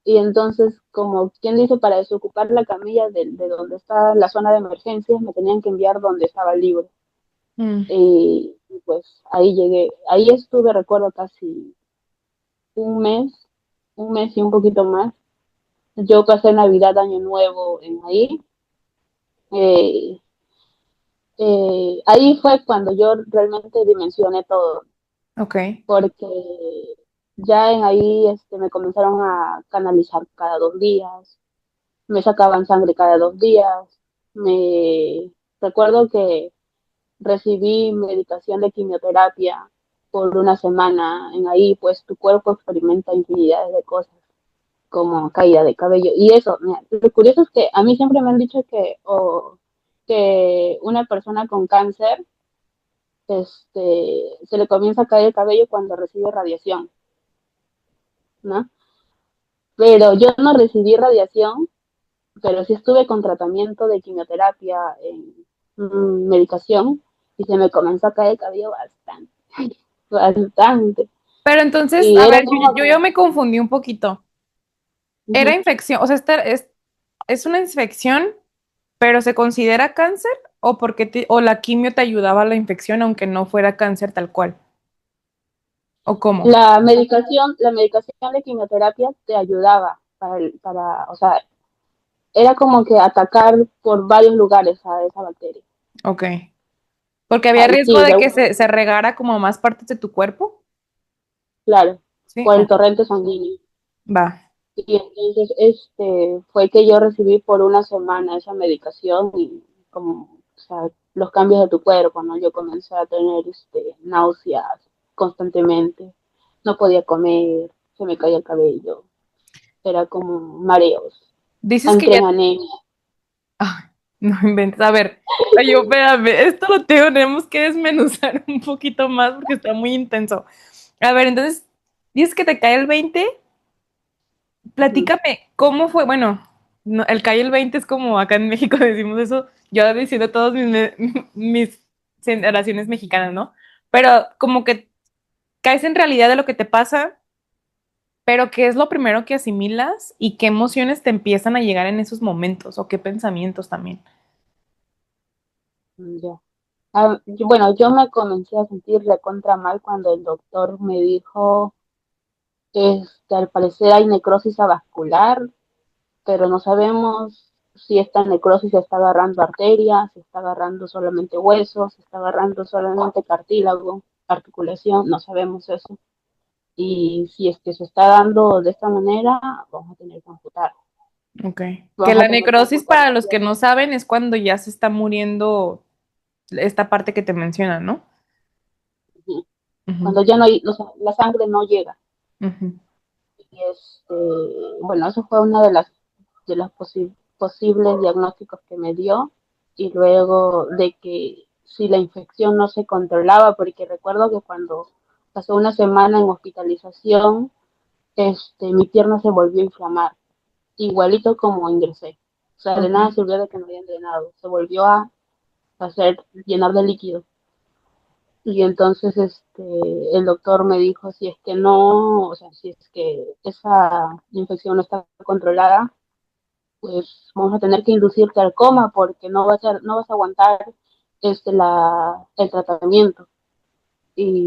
Y entonces, como quien dice, para desocupar la camilla de donde está la zona de emergencias, me tenían que enviar donde estaba el libro. Mm, Y pues ahí llegué. Ahí estuve, recuerdo, casi un mes, un mes y un poquito más. Yo pasé Navidad, Año Nuevo en ahí. Eh, Ahí fue cuando yo realmente dimensioné todo, ok. porque ya en ahí me comenzaron a canalizar cada 2 días, me sacaban sangre cada 2 días, me recuerdo que recibí medicación de quimioterapia por una semana en ahí, pues tu cuerpo experimenta infinidades de cosas, como caída de cabello. Y eso, mira, lo curioso es que a mí siempre me han dicho que una persona con cáncer se le comienza a caer el cabello cuando recibe radiación, ¿no? Pero yo no recibí radiación, pero sí estuve con tratamiento de quimioterapia en medicación y se me comenzó a caer el cabello bastante, bastante. Pero entonces, Y a era ver, yo, como yo, que, yo me confundí un poquito. ¿Era ujú. infección? O sea, es una infección, pero ¿se considera cáncer? ¿O o la quimio te ayudaba a la infección aunque no fuera cáncer tal cual? ¿O cómo? La medicación de quimioterapia te ayudaba o sea, era como que atacar por varios lugares a esa bacteria. Ok. Porque había Ahí riesgo sí, de de que alguna se manera, regara como a más partes de tu cuerpo. claro, Sí, por el ok. torrente sanguíneo. Va. Y entonces fue que yo recibí por una semana esa medicación y como, o sea, los cambios de tu cuerpo, ¿no? Yo comencé a tener náuseas constantemente, no podía comer, se me caía el cabello, era como mareos, Dices que entré ya. en anemia. Ay, no inventes. A ver, ay, yo, espérame, esto lo tenemos que desmenuzar un poquito más porque está muy intenso. A ver, entonces, dices que te cae el 20. Ujú. Platícame, ¿cómo fue? Bueno, el cae el 20 es como acá en México decimos eso, yo diciendo todos mis oraciones mexicanas, ¿no? Pero como que caes en realidad de lo que te pasa, pero ¿qué es lo primero que asimilas y qué emociones te empiezan a llegar en esos momentos o qué pensamientos también? Ya. Bueno, yo me comencé a sentir recontra mal cuando el doctor me dijo, al parecer hay necrosis avascular, pero no sabemos si esta necrosis está agarrando arterias, si está agarrando solamente huesos, si está agarrando solamente cartílago, articulación, no sabemos eso. Y si es que se está dando de esta manera, vamos a tener que amputar. Ok. Que Vamos a la tener que necrosis, amputar para la los que pierna. no saben, es cuando ya se está muriendo esta parte que te mencionan, ¿no? Ujú. Ujú, Cuando ya no hay, o sea, la sangre no llega. ujú. Y bueno, eso fue una de las posibles diagnósticos que me dio. y luego de que si la infección no se controlaba, porque recuerdo que cuando pasó una semana en hospitalización, mi pierna se volvió a inflamar, igualito como ingresé. O sea, de nada Ok. sirvió de que me habían drenado, se volvió a hacer, llenar de líquido. Y entonces el doctor me dijo, si es que no, o sea, si es que esa infección no está controlada, pues vamos a tener que inducirte al coma porque no vas a aguantar el tratamiento.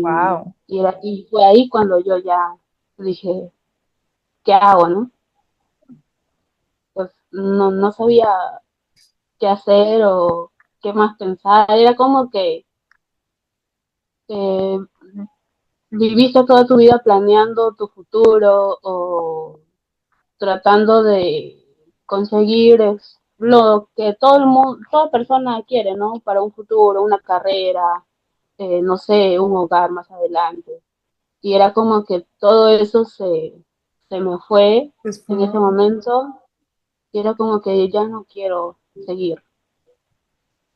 Wow. Y fue ahí cuando yo ya dije, ¿qué hago, no? Pues no sabía qué hacer o qué más pensar. Era como que eh, viviste toda tu vida planeando tu futuro o tratando de conseguir lo que todo el mundo, toda persona quiere, ¿no? Para un futuro, una carrera, no sé, un hogar más adelante. Y era como que todo eso se me fue Se en ese esfumó. momento y era como que ya no quiero seguir.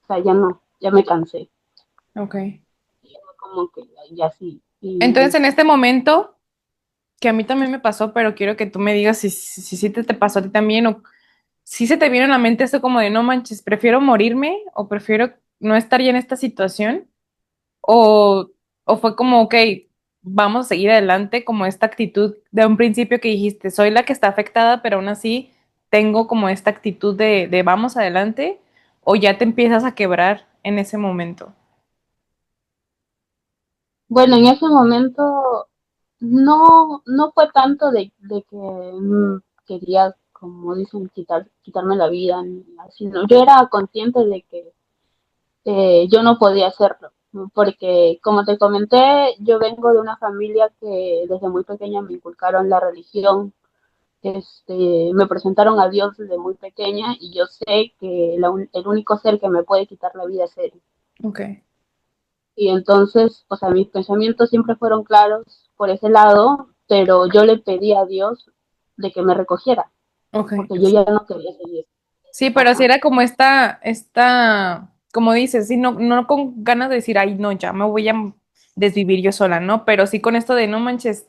O sea, ya no, ya me cansé. Ok. Y era como que ya sí. Entonces, en este momento, que a mí también me pasó, pero quiero que tú me digas si te pasó a ti también o si se te viene a la mente esto como de no manches, prefiero morirme o prefiero no estar ya en esta situación o, o fue como, ok, vamos a seguir adelante, como esta actitud de un principio que dijiste, soy la que está afectada, pero aún así tengo como esta actitud de vamos adelante o ya te empiezas a quebrar en ese momento. Bueno, en ese momento no fue tanto de que quería, como dicen, quitarme la vida, ni nada, sino yo era consciente de que yo no podía hacerlo, ¿no? Porque como te comenté, yo vengo de una familia que desde muy pequeña me inculcaron la religión, me presentaron a Dios desde muy pequeña y yo sé que el único ser que me puede quitar la vida es Él. Ok, Y entonces, o sea, mis pensamientos siempre fueron claros por ese lado, pero yo le pedí a Dios de que me recogiera, ok. porque yo ya no quería seguir. Sí, pero si Ajá. era como como dices, sí, no con ganas de decir, ay, no, ya me voy a desvivir yo sola, ¿no? Pero sí con esto de no manches,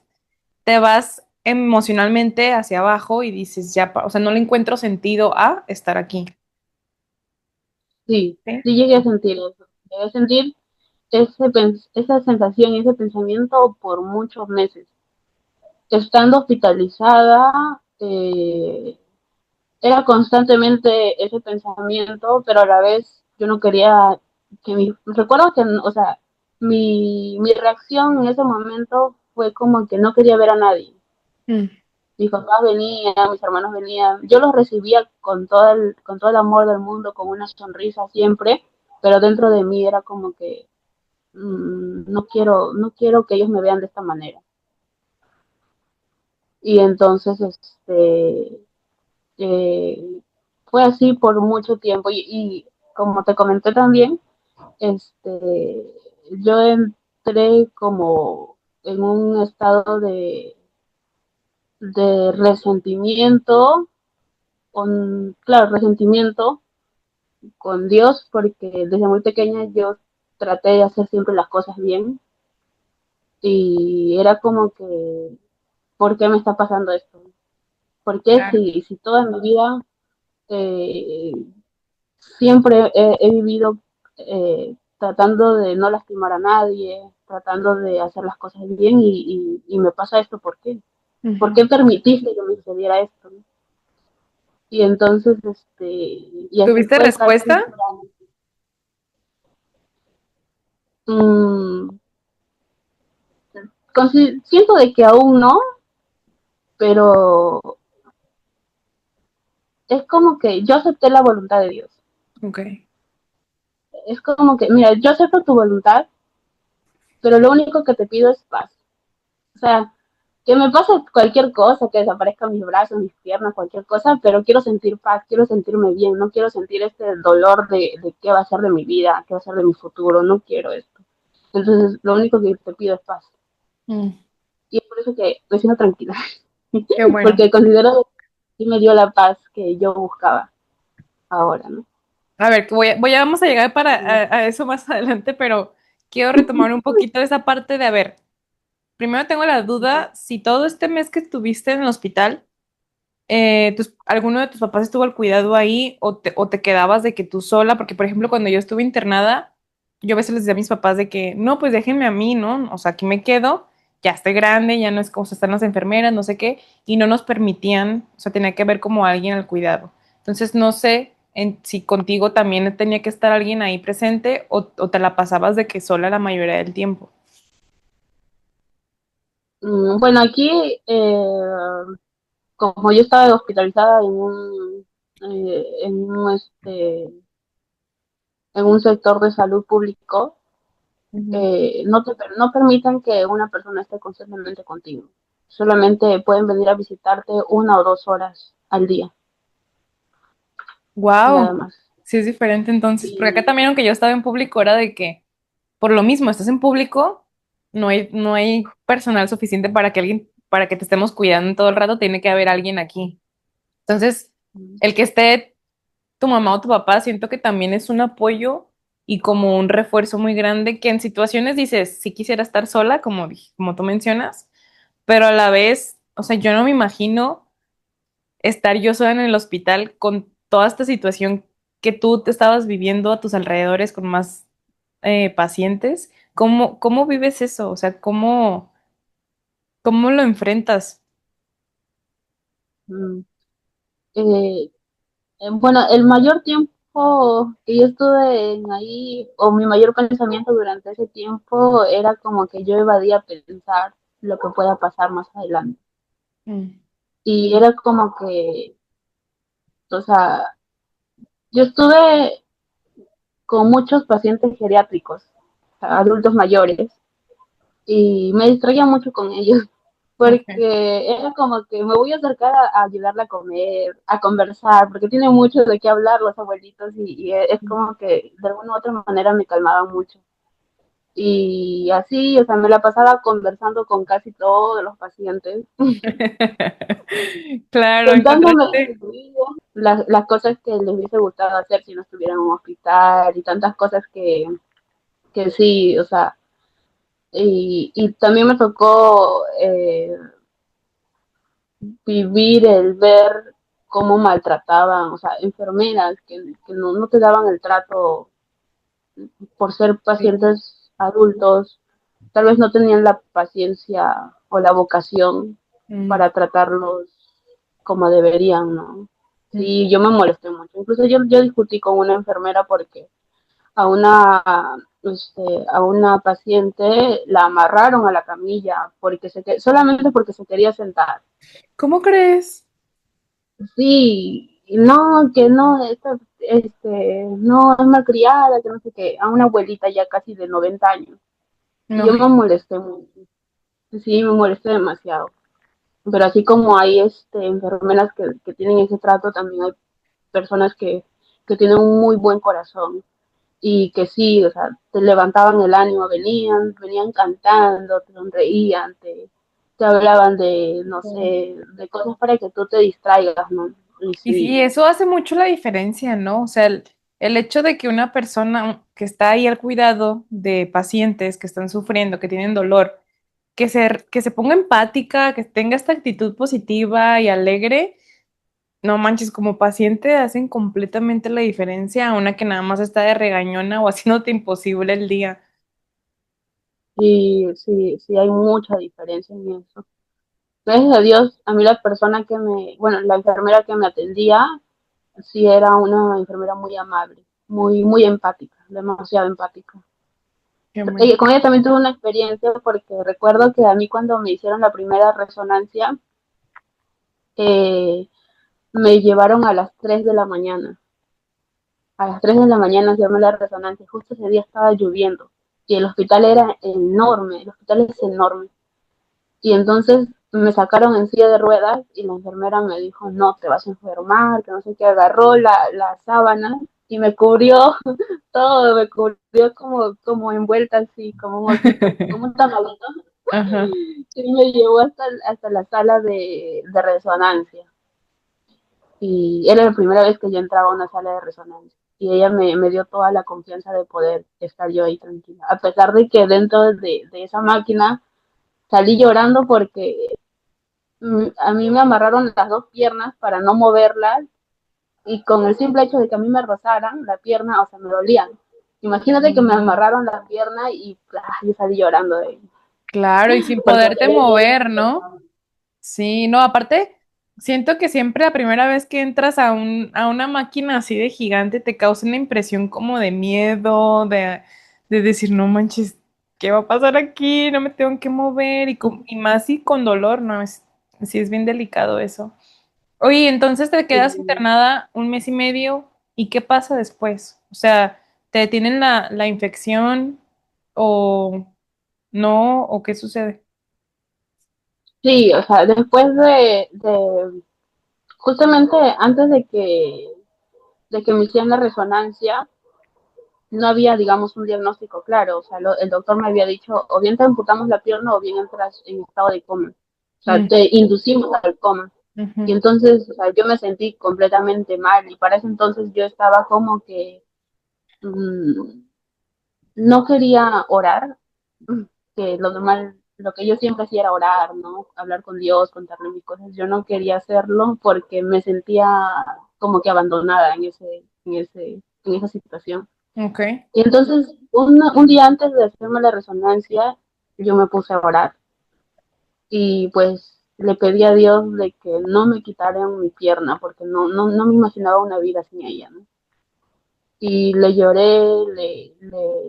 te vas emocionalmente hacia abajo y dices, ya, o sea, no le encuentro sentido a estar aquí. Sí, ¿Sí? sí llegué a sentir eso. Llegué a sentir esa sensación y ese pensamiento por muchos meses. Estando hospitalizada, era constantemente ese pensamiento, pero a la vez yo no quería recuerdo que, o sea, mi reacción en ese momento fue como que no quería ver a nadie. Mm, Mis papás venían, mis hermanos venían, yo los recibía con todo el amor del mundo, con una sonrisa siempre, pero dentro de mí era como que no quiero que ellos me vean de esta manera. Y entonces, eh, fue así por mucho tiempo y como te comenté también, yo entré como en un estado de resentimiento, claro, resentimiento con Dios, porque desde muy pequeña yo traté de hacer siempre las cosas bien y era como que, ¿por qué me está pasando esto? ¿Por qué claro. si toda mi vida eh, siempre he vivido tratando de no lastimar a nadie, tratando de hacer las cosas bien y me pasa esto? ¿Por qué? ¿Por Ujú. qué permitiste que me sucediera esto? Y entonces, y así ¿Tuviste fue casi respuesta? por años. Mm, siento de que aún no, pero es como que yo acepté la voluntad de Dios. Ok, Es como que, mira, yo acepto tu voluntad, pero lo único que te pido es paz. O sea, que me pase cualquier cosa, que desaparezcan mis brazos, mis piernas, cualquier cosa, pero quiero sentir paz, quiero sentirme bien, no quiero sentir este dolor de qué va a ser de mi vida, qué va a ser de mi futuro, no quiero esto. Entonces, lo único que te pido es paz. mm, Y es por eso que me siento tranquila, qué bueno. porque considero que sí me dio la paz que yo buscaba ahora, ¿no? A ver, vamos a llegar a eso más adelante, pero quiero retomar un poquito esa parte de, a ver, primero tengo la duda si todo este mes que estuviste en el hospital, ¿alguno de tus papás estuvo al cuidado ahí o te quedabas de que tú sola? Porque, por ejemplo, cuando yo estuve internada, yo a veces les decía a mis papás de que, no, pues déjenme a mí, ¿no? O sea, aquí me quedo, ya estoy grande, ya no es como están las enfermeras, no sé qué, y no nos permitían, o sea, tenía que haber como alguien al cuidado. Entonces, no sé si contigo también tenía que estar alguien ahí presente o te la pasabas de que sola la mayoría del tiempo. Bueno, aquí, como yo estaba hospitalizada en en un sector de salud público, Ujú. no permitan que una persona esté constantemente contigo. Solamente pueden venir a visitarte 1 o 2 horas al día, nada Wow, más. sí es diferente entonces, porque acá Y también, aunque yo estaba en público, era de que por lo mismo, estás en público, no hay personal suficiente para que te estemos cuidando todo el rato, tiene que haber alguien aquí. Entonces, el que esté tu mamá o tu papá, siento que también es un apoyo y como un refuerzo muy grande que en situaciones dices, sí quisiera estar sola, como tú mencionas, pero a la vez, o sea, yo no me imagino estar yo sola en el hospital con toda esta situación que tú te estabas viviendo a tus alrededores con más pacientes. ¿Cómo vives eso? O sea, ¿cómo lo enfrentas? mm, eh, bueno, el mayor tiempo que yo estuve ahí, o mi mayor pensamiento durante ese tiempo, era como que yo evadía pensar lo que pueda pasar más adelante. Mm, Y era como que, o sea, yo estuve con muchos pacientes geriátricos, o sea, adultos mayores, y me distraía mucho con ellos, ok. porque era como que me voy a acercar a ayudarle a comer, a conversar, porque tienen mucho de qué hablar los abuelitos y es como que de alguna u otra manera me calmaban mucho. Y así, o sea, me la pasaba conversando con casi todos los pacientes, Claro, contándome encontraste. las cosas que les hubiese gustado hacer si no estuvieran en un hospital y tantas cosas que sí, o sea, y también me tocó vivir el ver cómo maltrataban, o sea, enfermeras que no te daban el trato por ser Sí. pacientes adultos, tal vez no tenían la paciencia o la vocación Mm, para tratarlos como deberían, ¿no? mm. Sí, yo me molesté mucho. Incluso yo discutí con una enfermera porque a a una paciente la amarraron a la camilla solamente porque se quería sentar. ¿Cómo crees? Sí, no, que no, no es malcriada, que no sé qué, a una abuelita ya casi de 90 años. Y yo No. me molesté mucho, sí, me molesté demasiado. Pero así como hay enfermeras que tienen ese trato, también hay personas que tienen un muy buen corazón y que sí, o sea, te levantaban el ánimo, venían cantando, te sonreían, te hablaban de, no sé, de cosas para que tú te distraigas, ¿no? Y Y sí, sí, eso hace mucho la diferencia, ¿no? O sea, el hecho de que una persona que está ahí al cuidado de pacientes que están sufriendo, que tienen dolor, que se ponga empática, que tenga esta actitud positiva y alegre, no manches, como paciente hacen completamente la diferencia a una que nada más está de regañona o haciéndote imposible el día. sí, sí, sí, hay mucha diferencia en eso. Gracias a Dios, a mí la persona bueno, la enfermera que me atendía, sí era una enfermera muy amable, muy empática, demasiado empática. Qué bueno. Con ella también tuve una experiencia porque recuerdo que a mí cuando me hicieron la primera resonancia, eh, me llevaron a las 3 de la mañana. A las 3 de la mañana hacerme la resonancia. Justo ese día estaba lloviendo y el hospital era enorme, el hospital es enorme. Y entonces me sacaron en silla de ruedas y la enfermera me dijo, no, te vas a enfermar, que no sé qué, agarró la sábana y me cubrió todo, me cubrió como envuelta así, como un osito, como un tamalito, Ajá. y me llevó hasta la sala de resonancia. Y era la primera vez que yo entraba a una sala de resonancia. y ella me dio toda la confianza de poder estar yo ahí tranquila. A pesar de que dentro de esa máquina salí llorando porque a mí me amarraron las dos piernas para no moverlas y con el simple hecho de que a mí me rozaran la pierna, o sea, me dolían. Imagínate que me amarraron la pierna y yo salí llorando de Claro, y sin porque poderte mover, ¿no? Sí, no, aparte, siento que siempre la primera vez que entras a una máquina así de gigante te causa una impresión como de miedo, de decir, no manches, ¿qué va a pasar aquí? No me tengo que mover y más y con dolor, ¿no? Sí, es bien delicado eso. Oye, entonces te quedas internada un mes y medio, ¿y qué pasa después? O sea, ¿te detienen la infección o no? ¿O qué sucede? sí, o sea, después justamente antes de que me hicieran la resonancia, no había, digamos, un diagnóstico claro. O sea, el doctor me había dicho, o bien te amputamos la pierna o bien entras en estado de coma. O sea, Mm, te inducimos al coma. Y ujú. entonces, o sea, yo me sentí completamente mal y para ese entonces yo estaba como que mmm, no quería orar, que lo normal, lo que yo siempre hacía era orar, ¿no? Hablar con Dios, contarle mis cosas. Yo no quería hacerlo porque me sentía como que abandonada en esa situación. Ok. Y entonces, un día antes de hacerme la resonancia, yo me puse a orar y pues le pedí a Dios de que no me quitaran mi pierna porque no me imaginaba una vida sin ella, ¿no? Y le lloré,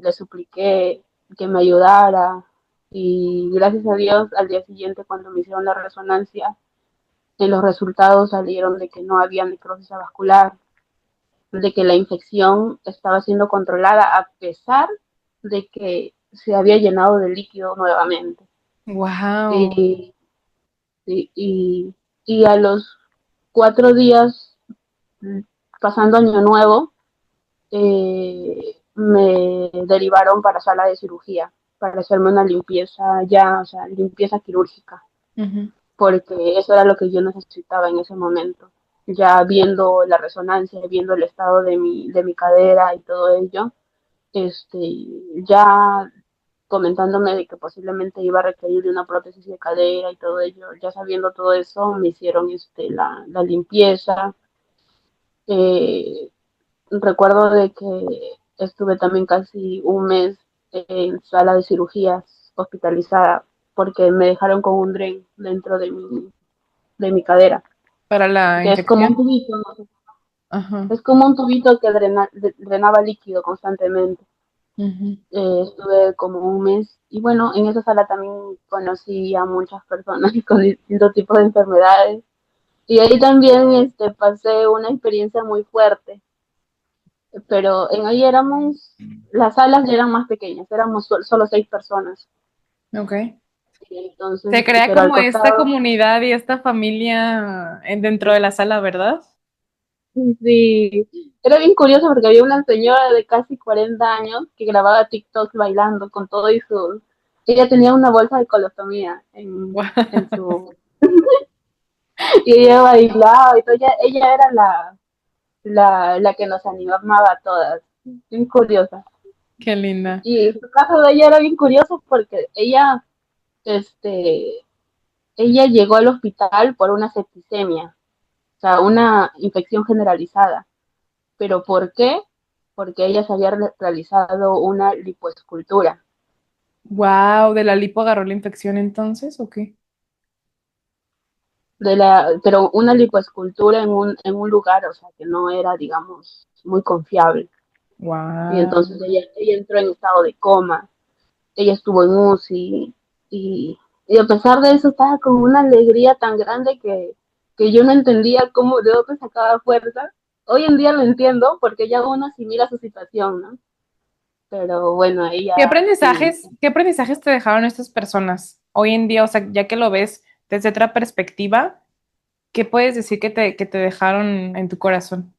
le supliqué que me ayudara y gracias a Dios al día siguiente cuando me hicieron la resonancia, en los resultados salieron de que no había necrosis vascular, de que la infección estaba siendo controlada a pesar de que se había llenado de líquido nuevamente. Wow. Y, y, y, y a los 4 días, pasando año nuevo, me derivaron para sala de cirugía, para hacerme una limpieza ya, o sea, limpieza quirúrgica, porque eso era lo que yo necesitaba en ese momento. Ya viendo la resonancia, viendo el estado de mi cadera y todo ello, ya comentándome de que posiblemente iba a requerir de una prótesis de cadera y todo ello, ya sabiendo todo eso, me hicieron la limpieza. Eh, Recuerdo de que estuve también casi un mes en sala de cirugías hospitalizada porque me dejaron con un dren dentro de mi cadera, Para la que es como un infección. tubito, ¿no? Ajá. Es como un tubito que drenaba líquido constantemente. Ujú. Estuve como un mes y bueno, en esa sala también conocí a muchas personas con distintos tipos de enfermedades y ahí también pasé una experiencia muy fuerte, pero en ahí las salas ya eran más pequeñas, éramos solo 6 personas. Ok. Y entonces, Se crea pero al como esta costado, comunidad y esta familia dentro de la sala, ¿verdad? sí, era bien curioso porque había una señora de casi 40 años que grababa TikTok bailando con todo y su... Ella tenía una bolsa de colostomía Guau. en su... Y ella bailaba y todo, ella era la que nos animaba a todas. Bien curiosa. Qué linda. Y su caso de ella era bien curioso porque este, ella llegó al hospital por una septicemia, o sea, una infección generalizada. ¿Pero por qué? Porque ella se había realizado una lipoescultura, Wow, ¿de la lipo agarró la infección entonces o qué? pero una lipoescultura en un lugar, o sea, que no era, digamos, muy confiable. Y Wow. entonces ella entró en estado de coma, ella estuvo en UCI y a pesar de eso estaba con una alegría tan grande que yo no entendía cómo de dónde sacaba fuerza. Hoy en día lo entiendo porque ya uno asimila su situación, ¿no? Pero bueno, ella sí. Qué aprendizajes te dejaron estas personas hoy en día? O sea, ya que lo ves desde otra perspectiva, ¿qué puedes decir que te dejaron en tu corazón?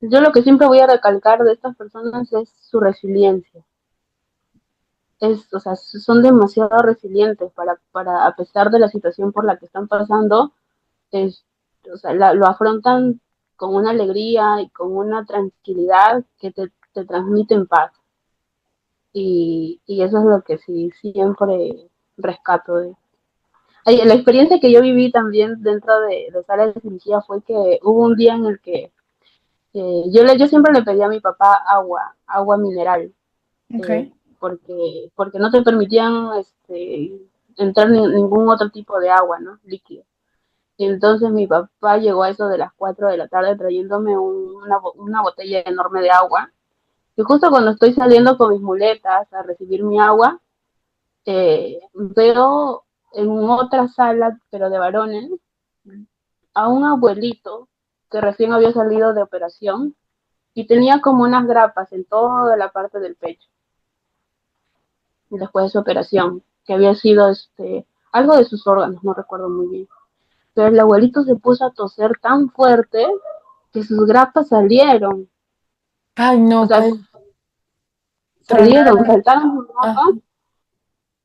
Yo lo que siempre voy a recalcar de estas personas es su resiliencia. O sea, son demasiado resilientes a pesar de la situación por la que están pasando, es, o sea, lo afrontan con una alegría y con una tranquilidad que te transmiten paz. Y eso es lo que sí siempre rescato de. Ay, la experiencia que yo viví también dentro de sala de cirugía fue que hubo un día en el que yo siempre le pedí a mi papá agua mineral, eh, Ok. porque no te permitían entrar ningún otro tipo de agua, ¿no? Líquido. Y entonces mi papá llegó a eso de las 4 de la tarde trayéndome una botella enorme de agua. Y justo cuando estoy saliendo con mis muletas a recibir mi agua, veo en otra sala, pero de varones, a un abuelito que recién había salido de operación y tenía como unas grapas en toda la parte del pecho después de su operación, que había sido algo de sus órganos, no recuerdo muy bien. Pero el abuelito se puso a toser tan fuerte que sus grapas salieron. Ay, O no, sea, que salieron, tronar. saltaron sus Ajá. grapas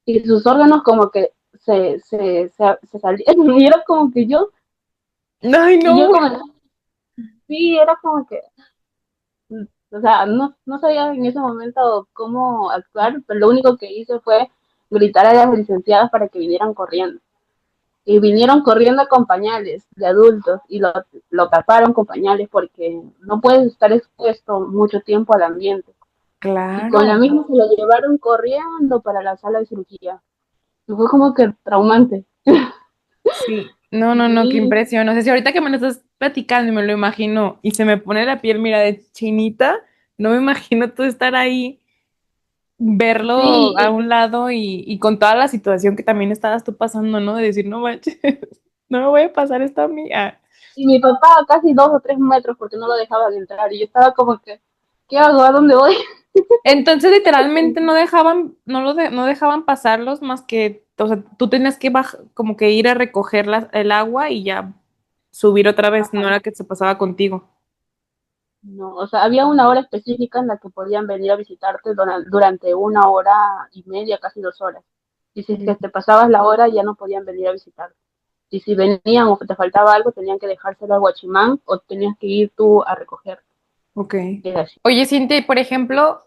y sus órganos como que se salieron. Y era como que Ay, y yo no. como, sí, era como que, o sea, no sabía en ese momento cómo actuar, pero lo único que hice fue gritar a las licenciadas para que vinieran corriendo. Y vinieron corriendo con pañales de adultos y lo taparon con pañales porque no puedes estar expuesto mucho tiempo al ambiente. Y con la Claro. misma se lo llevaron corriendo para la sala de cirugía. Y fue como que traumante. Sí. No, no, no, qué Sí, impresión. No sé si ahorita que me lo estás platicando y me lo imagino y se me pone la piel, mira, de chinita, no me imagino tú estar ahí, verlo a sí, un lado y con toda la situación que también estabas tú pasando, ¿no? De decir, no manches, no me voy a pasar esto a mí. Ah. y mi papá a casi 2 o 3 metros porque no lo dejaban entrar. Y yo estaba como que, ¿qué hago? ¿A dónde voy? Entonces, literalmente no dejaban, no dejaban pasarlos más que, o sea, tú tenías que como que ir a recoger el agua y ya subir otra vez, no era que se pasaba contigo. No, o sea, había una hora específica en la que podían venir a visitarte durante 1 hora y media, casi 2 horas. Y si es que te pasabas la hora, ya no podían venir a visitarte. Y si venían o que te faltaba algo, tenían que dejárselo al guachimán o tenías que ir tú a recoger. Ok. Era así. Oye, Cintia, y por ejemplo,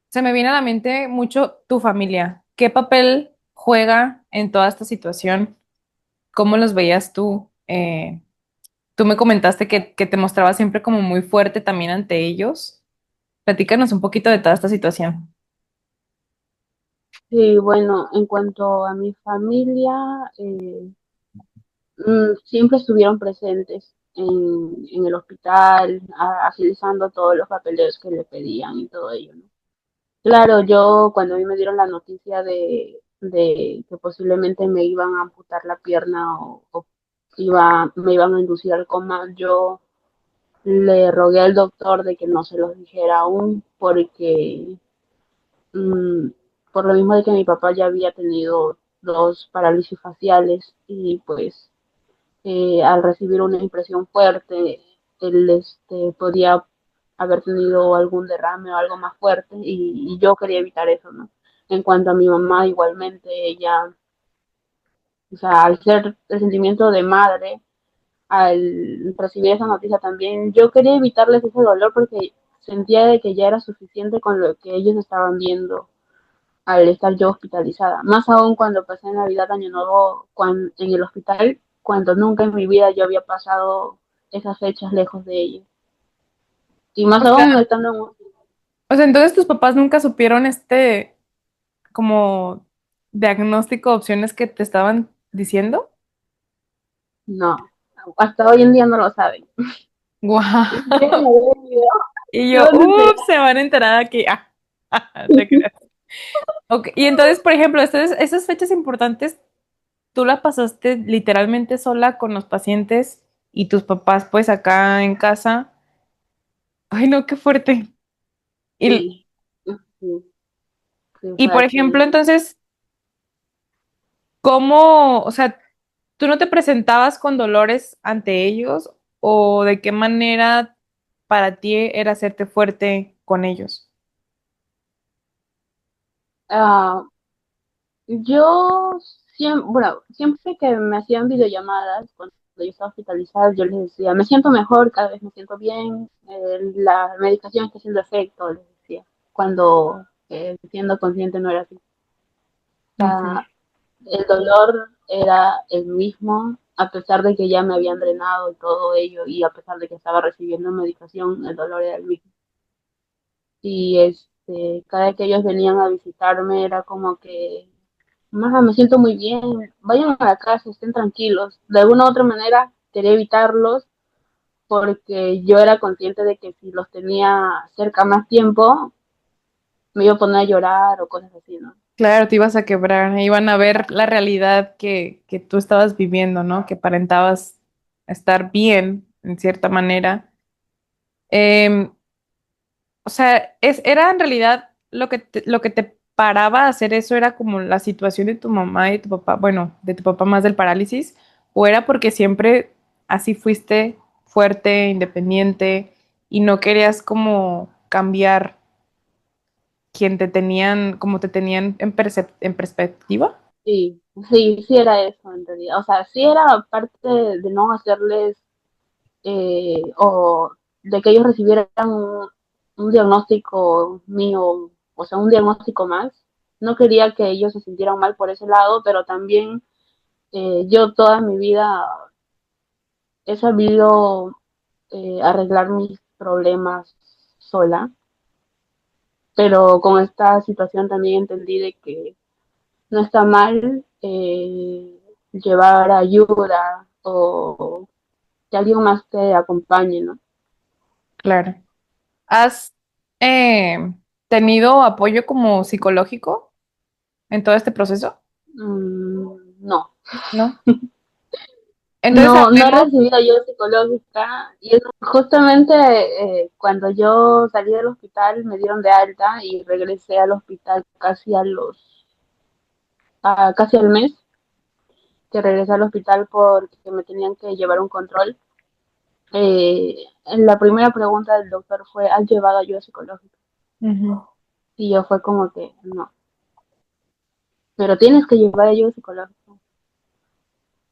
se me viene a la mente mucho tu familia. ¿Qué papel juega en toda esta situación? ¿Cómo los veías tú? Tú me comentaste que te mostrabas siempre como muy fuerte también ante ellos. Platícanos un poquito de toda esta situación. Sí, bueno, en cuanto a mi familia, siempre estuvieron presentes en el hospital, agilizando todos los papeleos que le pedían y todo ello, ¿no? Claro, yo cuando a mí me dieron la noticia de que posiblemente me iban a amputar la pierna o me iban a inducir al coma, yo le rogué al doctor de que no se los dijera aún porque mm, por lo mismo de que mi papá ya había tenido 2 parálisis faciales y pues al recibir una impresión fuerte, él podía haber tenido algún derrame o algo más fuerte y yo quería evitar eso, ¿no? En cuanto a mi mamá, igualmente ella, o sea, al ser el sentimiento de madre, al recibir esa noticia también, yo quería evitarles ese dolor porque sentía de que ya era suficiente con lo que ellos estaban viendo al estar yo hospitalizada. Más aún cuando pasé Navidad, Año Nuevo en el hospital, cuando nunca en mi vida yo había pasado esas fechas lejos de ellos. Y más O sea, aún estando en un. o sea, entonces tus papás nunca supieron como diagnóstico, opciones que te estaban diciendo. No, hasta hoy en día no lo saben. Llegan Guau. a ver el video, Y se yo, van a enterar. se van a enterar aquí. Ah, te creas. Ok, y entonces, por ejemplo, esas fechas importantes, tú las pasaste literalmente sola con los pacientes y tus papás, pues acá en casa. Ay, no, qué fuerte. Y, Sí, sí, sí, y fue por ejemplo, así. entonces, ¿cómo, o sea, tú no te presentabas con dolores ante ellos o de qué manera para ti era hacerte fuerte con ellos? Ah, yo siempre, bueno, siempre que me hacían videollamadas yo estaba hospitalizada, yo les decía, me siento mejor, cada vez me siento bien, la medicación está haciendo efecto, les decía, cuando siendo consciente no era así. O Ok. sea, el dolor era el mismo, a pesar de que ya me habían drenado y todo ello, y a pesar de que estaba recibiendo medicación, el dolor era el mismo. Y cada vez que ellos venían a visitarme era como que, "Maja, me siento muy bien, vayan a la casa, estén tranquilos". De alguna u otra manera quería evitarlos porque yo era consciente de que si los tenía cerca más tiempo, me iba a poner a llorar o cosas así, ¿no? Claro, te ibas a quebrar, iban a ver la realidad que tú estabas viviendo, ¿no? Que aparentabas estar bien, en cierta manera. Em, o sea, era en realidad lo que te paraba a hacer eso era como la situación de tu mamá y tu papá, bueno, de tu papá más del parálisis, o era porque siempre así fuiste fuerte, independiente y no querías como cambiar quien te tenían, como te tenían en en perspectiva. Sí, sí era eso en realidad. O sea, sí era parte de no hacerles o de que ellos recibieran un diagnóstico mío, o sea, un diagnóstico más. No quería que ellos se sintieran mal por ese lado, pero también yo toda mi vida he sabido arreglar mis problemas sola, pero con esta situación también entendí de que no está mal llevar ayuda o que alguien más te acompañe, ¿no? Claro. ¿Has eh, tenido apoyo como psicológico en todo este proceso? No, ¿No? Entonces no he hablemos, recibido ayuda psicológica y justamente cuando yo salí del hospital me dieron de alta y regresé al hospital casi al mes que regresé al hospital porque me tenían que llevar un control. En la primera pregunta del doctor fue, ¿has llevado ayuda psicológica? ujú, Y yo fue como que, no, pero tienes que llevar ayuda psicológica.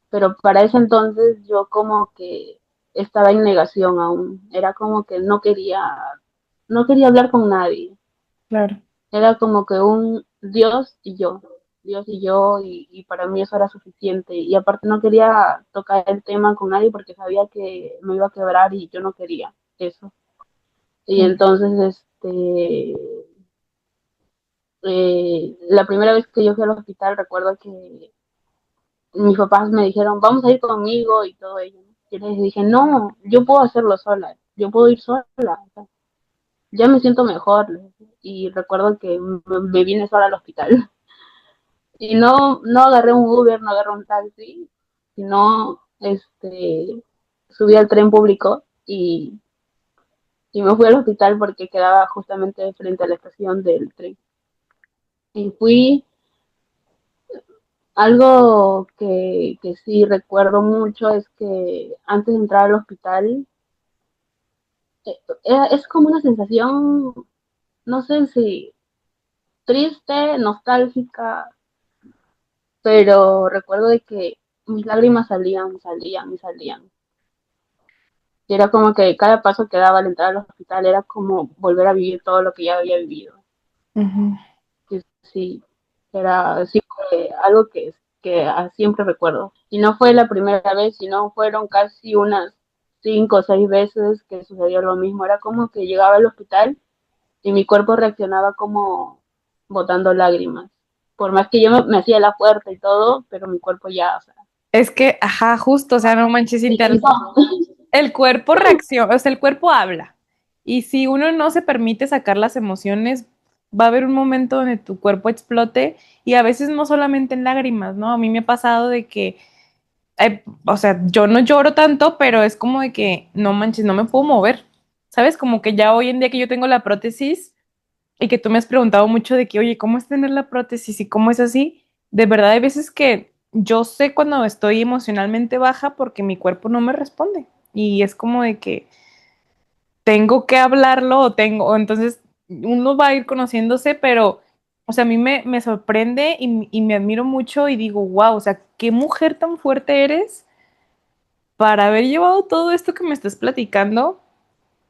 Pero para ese entonces yo como que estaba en negación aún. Era como que no quería hablar con nadie. claro. Era como que un Dios y yo, y para mí eso era suficiente. Y aparte no quería tocar el tema con nadie porque sabía que me iba a quebrar y yo no quería eso. Y Mm. entonces, la primera vez que yo fui al hospital, recuerdo que mis papás me dijeron, vamos a ir conmigo y todo ello. Y les dije, no, yo puedo hacerlo sola, yo puedo ir sola, o sea, ya me siento mejor. Y recuerdo que me vine sola al hospital. Y no agarré un Uber, no agarré un taxi, sino subí al tren público y me fui al hospital porque quedaba justamente frente a la estación del tren. Y fui, algo que sí recuerdo mucho es que antes de entrar al hospital, es como una sensación, no sé si triste, nostálgica, pero recuerdo de que mis lágrimas salían y salían. Y era como que cada paso que daba al entrar al hospital era como volver a vivir todo lo que ya había vivido. Ujú. Que sí, era sí, algo que siempre recuerdo. Y no fue la primera vez, sino fueron casi unas 5 o 6 veces que sucedió lo mismo. Era como que llegaba al hospital y mi cuerpo reaccionaba como botando lágrimas. Por más que yo me hacía la fuerte y todo, pero mi cuerpo ya, o sea, Es que, ajá, justo, o sea, no manches, se cansó. el cuerpo reacciona, o sea, el cuerpo habla. Y si uno no se permite sacar las emociones, va a haber un momento donde tu cuerpo explote y a veces no solamente en lágrimas, ¿no? A mí me ha pasado de que, o sea, yo no lloro tanto, pero es como de que, no manches, no me puedo mover, ¿sabes? Como que ya hoy en día que yo tengo la prótesis y que tú me has preguntado mucho de que, oye, ¿cómo es tener la prótesis y cómo es así? De verdad, hay veces que yo sé cuando estoy emocionalmente baja porque mi cuerpo no me responde. Y es como de que tengo que hablarlo o entonces uno va a ir conociéndose, pero, o sea, a mí me sorprende y me admiro mucho y digo, wow, o sea, qué mujer tan fuerte eres para haber llevado todo esto que me estás platicando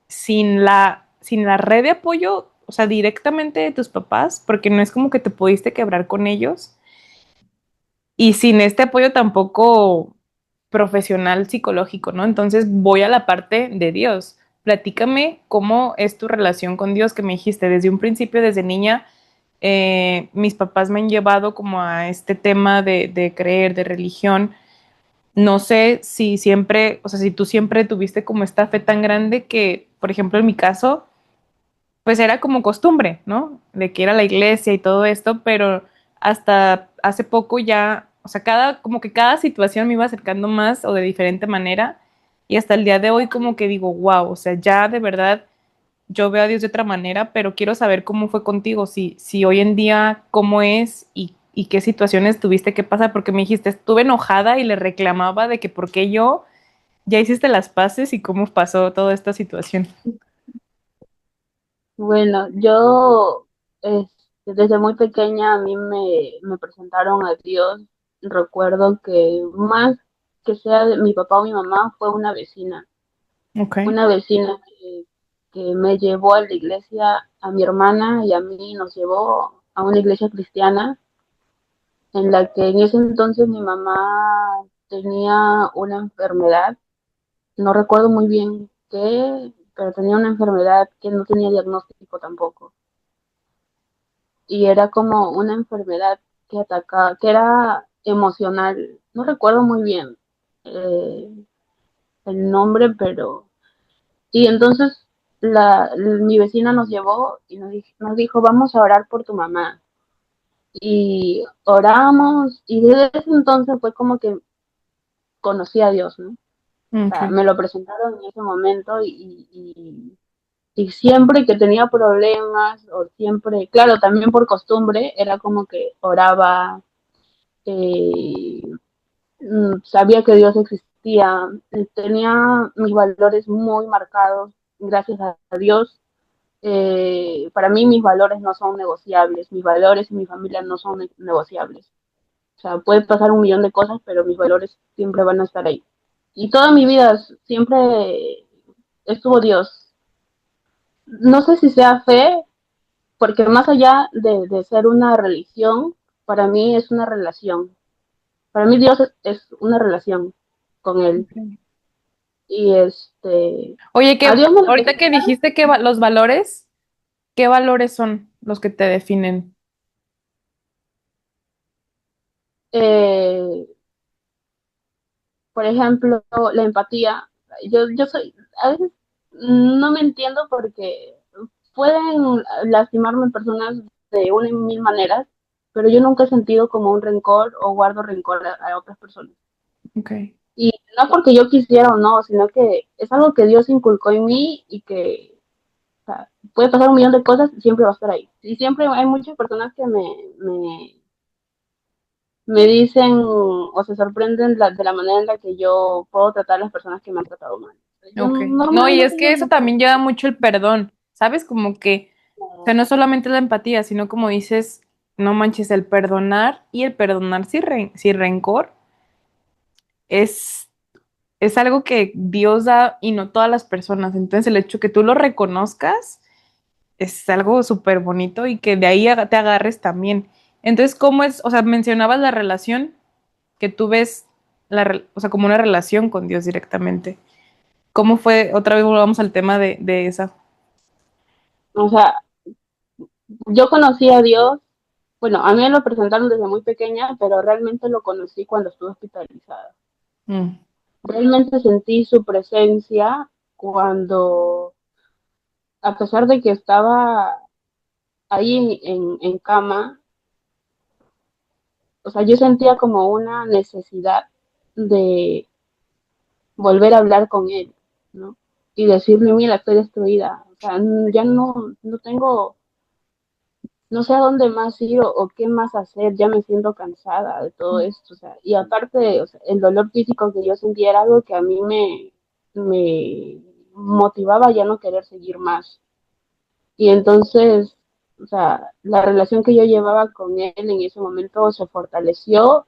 sin la red de apoyo, o sea, directamente de tus papás, porque no es como que te pudiste quebrar con ellos, y sin este apoyo tampoco profesional psicológico, ¿no? Entonces voy a la parte de Dios. Platícame cómo es tu relación con Dios, que me dijiste desde un principio, desde niña, mis papás me han llevado como a este tema de creer, de religión. No sé si siempre, o sea, si tú siempre tuviste como esta fe tan grande que, por ejemplo, en mi caso, pues era como costumbre, ¿no? De que era la iglesia y todo esto, pero hasta hace poco ya, o sea, como que cada situación me iba acercando más o de diferente manera, y hasta el día de hoy como que digo, wow, o sea, ya de verdad yo veo a Dios de otra manera, pero quiero saber cómo fue contigo, si hoy en día cómo es y qué situaciones tuviste que pasar, porque me dijiste, estuve enojada y le reclamaba de que por qué yo, ya hiciste las paces y cómo pasó toda esta situación. Bueno, yo desde muy pequeña a mí me presentaron a Dios. Recuerdo que más que sea de mi papá o mi mamá fue Ok. una vecina que me llevó a la iglesia, a mi hermana y a mí nos llevó a una iglesia cristiana en la que en ese entonces mi mamá tenía una enfermedad, no recuerdo muy bien qué, pero tenía una enfermedad que no tenía diagnóstico tampoco. Y era como una enfermedad que atacaba, que era emocional, no recuerdo muy bien eh, el nombre, pero... Y entonces mi vecina nos llevó y nos dijo, vamos a orar por tu mamá. Y oramos y desde ese entonces fue como que conocí a Dios, ¿no? O sea, Ok. me lo presentaron en ese momento y siempre que tenía problemas o siempre, claro, también por costumbre, era como que oraba, eh, sabía que Dios existía, tenía mis valores muy marcados, gracias a Dios. Para mí mis valores no son negociables, mis valores y mi familia no son negociables. O sea, puede pasar un millón de cosas, pero mis valores siempre van a estar ahí. Y toda mi vida siempre estuvo Dios. No sé si sea fe, porque más allá de ser una religión, para mí es una relación. Para mí Dios es una relación con Él. Ok. Y Oye, a que Dios me lo ahorita que presenta, dijiste que los valores, ¿qué valores son los que te definen? eh, por ejemplo, la empatía. Yo soy, a veces no me entiendo porque pueden lastimarme personas de una y mil maneras, pero yo nunca he sentido como un rencor o guardo rencor a otras personas. Ok. Y no porque yo quisiera o no, sino que es algo que Dios inculcó en mí y que, o sea, puede pasar un millón de cosas, siempre va a estar ahí. Y siempre hay muchas personas que me dicen o se sorprenden de la manera en la que yo puedo tratar a las personas que me han tratado mal. Yo Ok. No, y es normalmente que yo eso no también lleva mucho el perdón, ¿sabes? Como que, o sea, puedo. no solamente la empatía, sino como dices, no manches, el perdonar y el perdonar sin rencor es, es algo que Dios da y no todas las personas. Entonces, el hecho que tú lo reconozcas es algo súper bonito y que de ahí te agarres también. Entonces, ¿cómo es? O sea, mencionabas la relación que tú ves, o sea, como una relación con Dios directamente. ¿Cómo fue? Otra vez volvamos al tema de esa. O sea, yo conocí a Dios, bueno, a mí me lo presentaron desde muy pequeña, pero realmente lo conocí cuando estuve hospitalizada. Mm, Realmente sentí su presencia cuando, a pesar de que estaba ahí en cama, o sea, yo sentía como una necesidad de volver a hablar con él, ¿no? Y decirle, mira, estoy destruida, o sea, ya no tengo, no sé a dónde más ir o qué más hacer, ya me siento cansada de todo esto, o sea, y aparte, o sea, el dolor físico que yo sentía era algo que a mí me motivaba a ya no querer seguir más. Y entonces, o sea, la relación que yo llevaba con él en ese momento se fortaleció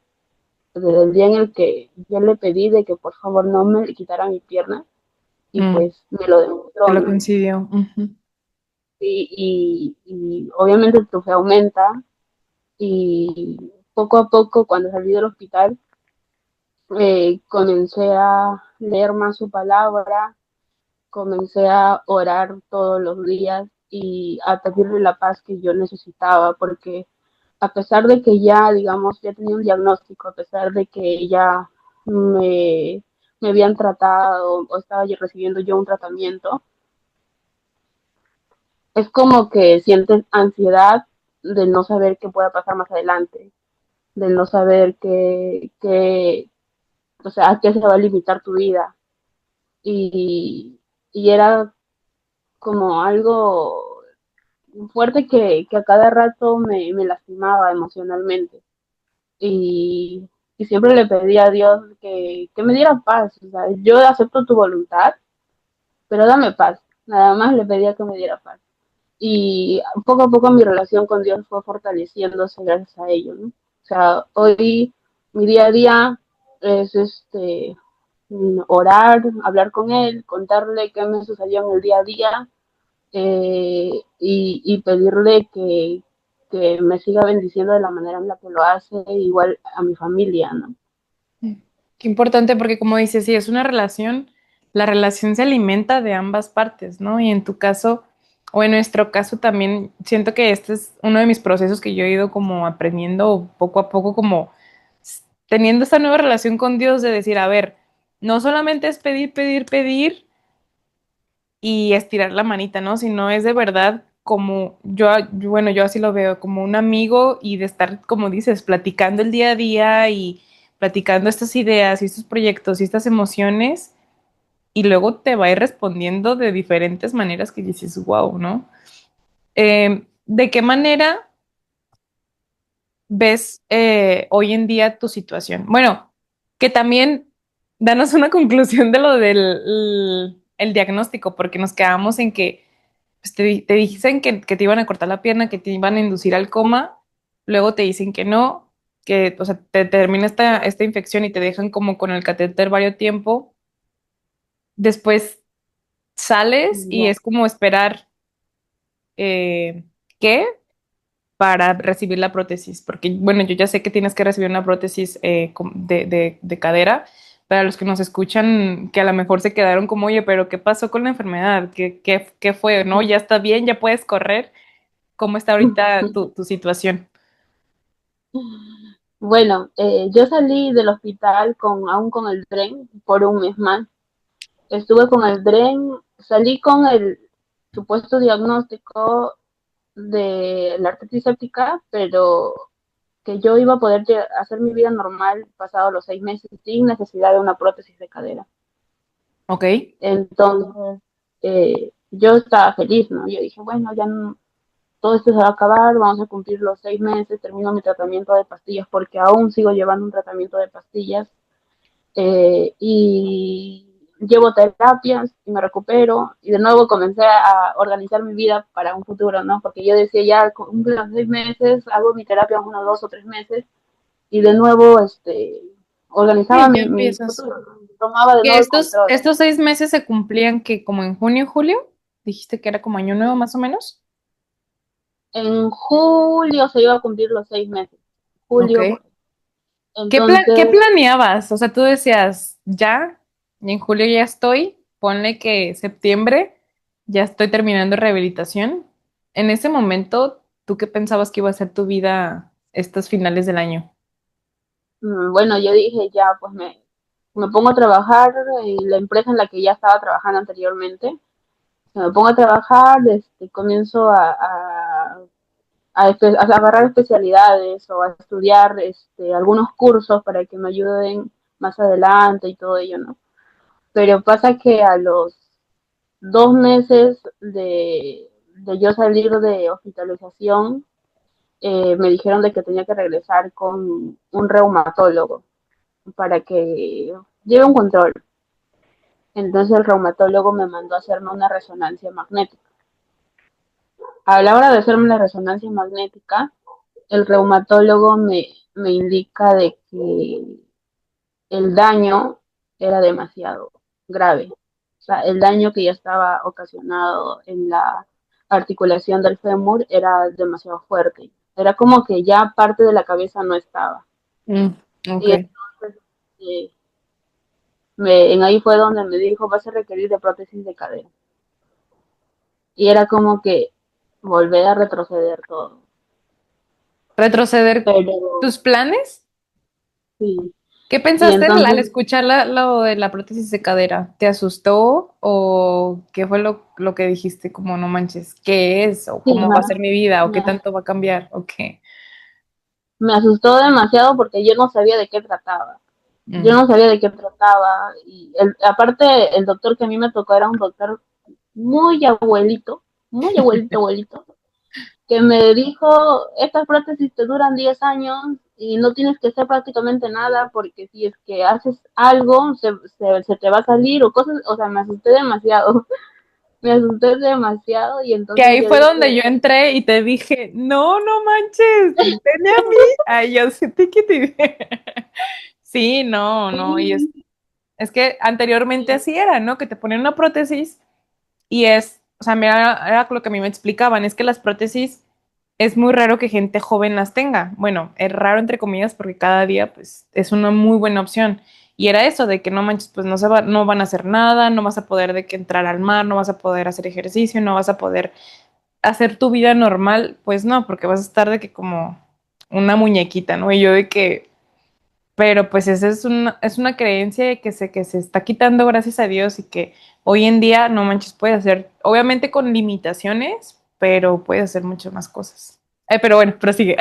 desde el día en el que yo le pedí de que por favor no me quitara mi pierna, y Mm, pues me lo te demostró, lo ¿no? coincidió. Ujú. Y obviamente tu fe aumenta, y poco a poco cuando salí del hospital comencé a leer más su palabra, comencé a orar todos los días y a pedirle la paz que yo necesitaba, porque a pesar de que ya, digamos, ya tenía un diagnóstico, a pesar de que ya me, me habían tratado o estaba yo recibiendo yo un tratamiento, es como que sientes ansiedad de no saber qué pueda pasar más adelante, de no saber o sea, a qué se va a limitar tu vida. Y, y era como algo fuerte que a cada rato me lastimaba emocionalmente. Y, y siempre le pedí a Dios que me diera paz. O sea, yo acepto tu voluntad, pero dame paz. Nada más le pedía que me diera paz. Y poco a poco mi relación con Dios fue fortaleciéndose gracias a ello, ¿no? O sea, hoy mi día a día es orar, hablar con Él, contarle qué me sucedió en el día a día, y pedirle que me siga bendiciendo de la manera en la que lo hace, igual a mi familia, ¿no? Qué importante porque como dices, si es una relación, la relación se alimenta de ambas partes, ¿no? Y en tu caso, o en nuestro caso también, siento que este es uno de mis procesos que yo he ido como aprendiendo poco a poco, como teniendo esta nueva relación con Dios de decir, a ver, no solamente es pedir, pedir, pedir y estirar la manita, ¿no? Sino es de verdad como bueno, yo así lo veo, como un amigo y de estar, como dices, platicando el día a día y platicando estas ideas y estos proyectos y estas emociones y luego te va a ir respondiendo de diferentes maneras que dices, wow, ¿no? ¿De qué manera ves hoy en día tu situación? Bueno, que también danos una conclusión de lo del el diagnóstico, porque nos quedamos en que pues, te dicen que te iban a cortar la pierna, que te iban a inducir al coma, luego te dicen que no, que, o sea, te termina esta infección y te dejan como con el catéter varios tiempo. Después sales y Ya. es como esperar ¿qué? Para recibir la prótesis, porque bueno, yo ya sé que tienes que recibir una prótesis de cadera. Para los que nos escuchan, que a lo mejor se quedaron como, oye, pero ¿qué pasó con la enfermedad? ¿Qué fue? ¿No? ¿Ya está bien? ¿Ya puedes correr? ¿Cómo está ahorita tu situación? Bueno, yo salí del hospital aún con el tren por un mes más. Estuve con el tren, salí con el supuesto diagnóstico de la artritis séptica, pero que yo iba a poder hacer mi vida normal pasado los 6 meses sin necesidad de una prótesis de cadera. Ok. Entonces, yo estaba feliz, ¿no? Yo dije, bueno, ya no, todo esto se va a acabar, vamos a cumplir los 6 meses, termino mi tratamiento de pastillas porque aún sigo llevando un tratamiento de pastillas, y llevo terapias y me recupero y de nuevo comencé a organizar mi vida para un futuro, ¿no? Porque yo decía, ya cumplo los 6 meses, hago mi terapia unos 2 o 3 meses y de nuevo organizaba Sí, ya mi empiezas. futuro, tomaba de Que nuevo el estos, control. estos 6 meses se cumplían que como en junio, julio, dijiste que era como año nuevo más o menos. En julio se iba a cumplir los 6 meses, Ok. julio, ¿Qué entonces, planeabas? O sea, tú decías, ya, y en julio ya estoy, ponle que septiembre, ya estoy terminando rehabilitación. En ese momento, ¿tú qué pensabas que iba a ser tu vida estos finales del año? bueno, yo dije, ya, pues me pongo a trabajar en la empresa en la que ya estaba trabajando anteriormente. Me pongo a trabajar, comienzo a agarrar especialidades o a estudiar algunos cursos para que me ayuden más adelante y todo ello, ¿no? Pero pasa que a los 2 meses de yo salir de hospitalización, me dijeron de que tenía que regresar con un reumatólogo para que lleve un control. Entonces el reumatólogo me mandó a hacerme una resonancia magnética. A la hora de hacerme la resonancia magnética, el reumatólogo me indica de que el daño era demasiado grave. O sea, el daño que ya estaba ocasionado en la articulación del fémur era demasiado fuerte. Era como que ya parte de la cabeza no estaba. Mm, ok. Y entonces, eh, en ahí fue donde me dijo, vas a requerir de prótesis de cadera. Y era como que volver a retroceder todo. ¿Retroceder Pero tus planes? sí, ¿Qué y pensaste al entonces escuchar lo de la prótesis de cadera? ¿Te asustó o qué fue lo que dijiste? Como no manches, ¿qué es? ¿O sí, cómo va a ser mi vida? ¿O qué me, tanto va a cambiar? ¿O qué? me asustó demasiado porque yo no sabía de qué trataba. Yo Mm. no sabía de qué trataba. Y aparte, el doctor que a mí me tocó era un doctor muy abuelito, abuelito, que me dijo, estas prótesis te duran 10 años y no tienes que hacer prácticamente nada porque si es que haces algo, se te va a salir o cosas, o sea, me asusté demasiado, me asusté demasiado y Que entonces ahí yo fue donde dije, yo entré y te dije, no, no manches, vete a mí. Ay, yo sí te. Sí, no, no, y sí, es que anteriormente sí, así era, ¿no? Que te ponían una prótesis y o sea, era lo que a mí me explicaban, es que las prótesis es muy raro que gente joven las tenga. Bueno, es raro entre comillas porque cada día pues es una muy buena opción. Y era eso de que no manches, pues no van a hacer nada, no vas a poder de que entrar al mar, no vas a poder hacer ejercicio, no vas a poder hacer tu vida normal, pues no, porque vas a estar de que como una muñequita, ¿no? Y yo de que, pero pues esa es una creencia que se está quitando gracias a Dios y que hoy en día, no manches, puedes hacer, obviamente con limitaciones, pero puedes hacer muchas más cosas. Pero bueno, prosigue.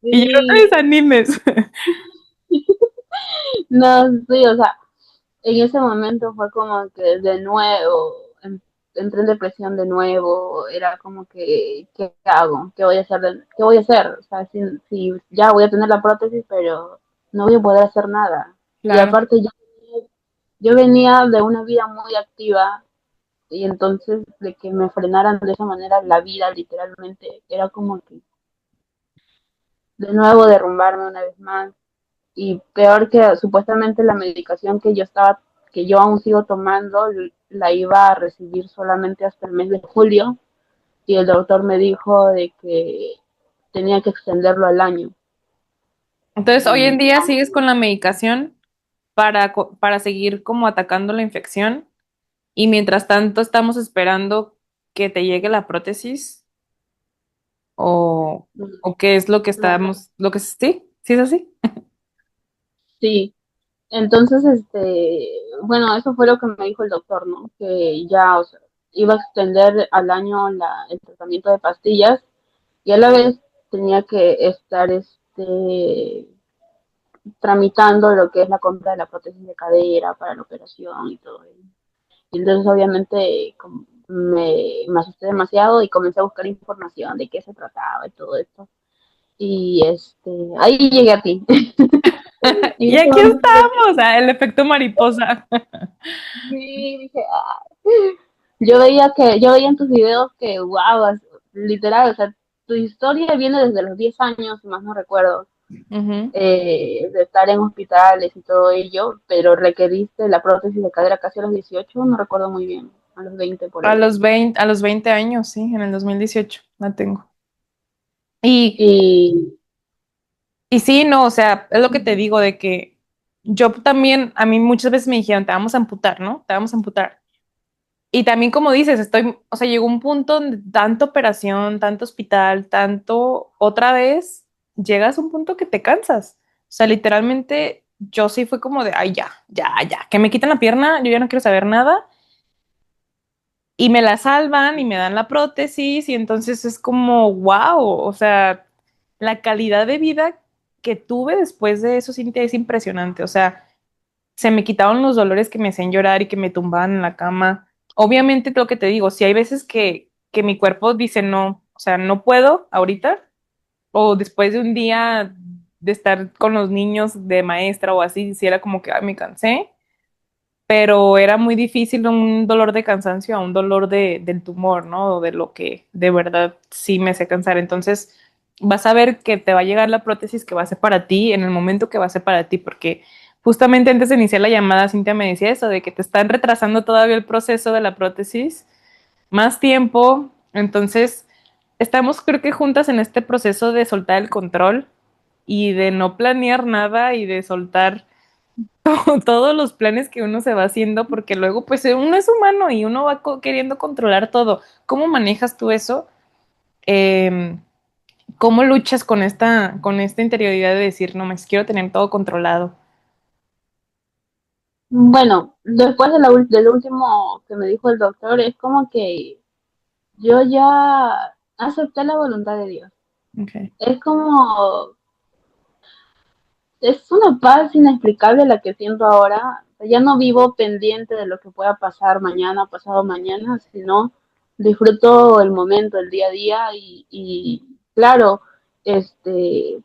Y ya no te sí, desanimes. no, sí, o sea, en ese momento fue como que de nuevo entré en depresión de nuevo, era como que, ¿qué hago? ¿Qué voy a hacer? ¿Qué voy a hacer? O sea, si ya voy a tener la prótesis, pero no voy a poder hacer nada. Y Claro. aparte yo venía de una vida muy activa y entonces de que me frenaran de esa manera la vida literalmente era como que de nuevo derrumbarme una vez más y peor que supuestamente la medicación que yo aún sigo tomando, la iba a recibir solamente hasta el mes de julio y el doctor me dijo de que tenía que extenderlo al año. Entonces, hoy en Y día sigues con la medicación para seguir como atacando la infección y mientras tanto estamos esperando que te llegue la prótesis o, o qué es lo que lo que sí, sí es así. sí, entonces, bueno, eso fue lo que me dijo el doctor, ¿no? Que ya, o sea, iba a extender al año el tratamiento de pastillas y a la vez tenía que estar, tramitando lo que es la compra de la prótesis de cadera para la operación y todo eso. Y entonces obviamente me asusté demasiado y comencé a buscar información de qué se trataba y todo esto. Y ahí llegué a ti. En Y ese aquí momento estamos, el efecto mariposa. sí, dije, ah. Yo veía en tus videos que, wow, literal, o sea, tu historia viene desde los 10 años, si más no recuerdo, Ujú. de estar en hospitales y todo ello, pero requeriste la prótesis de cadera casi a los 18 no recuerdo muy bien, a los 20 por ahí. A los 20 años, sí, en el 2018 la tengo. Y, Y y sí, no, o sea, es lo que te digo de que yo también, a mí muchas veces me dijeron, te vamos a amputar, ¿no? Te vamos a amputar. Y también como dices, o sea, llegó un punto donde tanta operación, tanto hospital, tanto, otra vez, llegas a un punto que te cansas. O sea, literalmente, yo sí fue como de, ay, ya, ya, ya, que me quitan la pierna, yo ya no quiero saber nada. Y me la salvan y me dan la prótesis y entonces es como, wow, o sea, la calidad de vida que tuve después de eso, Cintia, es impresionante. O sea, se me quitaron los dolores que me hacían llorar y que me tumbaban en la cama. Obviamente, lo que te digo, si hay veces que mi cuerpo dice no, o sea, no puedo ahorita, o después de un día de estar con los niños de maestra o así, si era como que, ay, me cansé, pero era muy difícil un dolor de cansancio a un dolor del tumor, ¿no? O de lo que de verdad sí me hace cansar. Entonces, vas a ver que te va a llegar la prótesis que va a ser para ti en el momento que va a ser para ti, porque justamente antes de iniciar la llamada, Cintia me decía eso, de que te están retrasando todavía el proceso de la prótesis, más tiempo, entonces estamos creo que juntas en este proceso de soltar el control y de no planear nada y de soltar todos los planes que uno se va haciendo, porque luego pues uno es humano y uno va queriendo controlar todo. ¿Cómo manejas tú eso? Eh, ¿Cómo luchas con esta interioridad de decir, no, me quiero tener todo controlado? Bueno, después del último que me dijo el doctor, es como que yo ya acepté la voluntad de Dios. Okay. Es como, es una paz inexplicable la que siento ahora. Ya no vivo pendiente de lo que pueda pasar mañana, pasado mañana, sino disfruto el momento, el día a día y claro, este,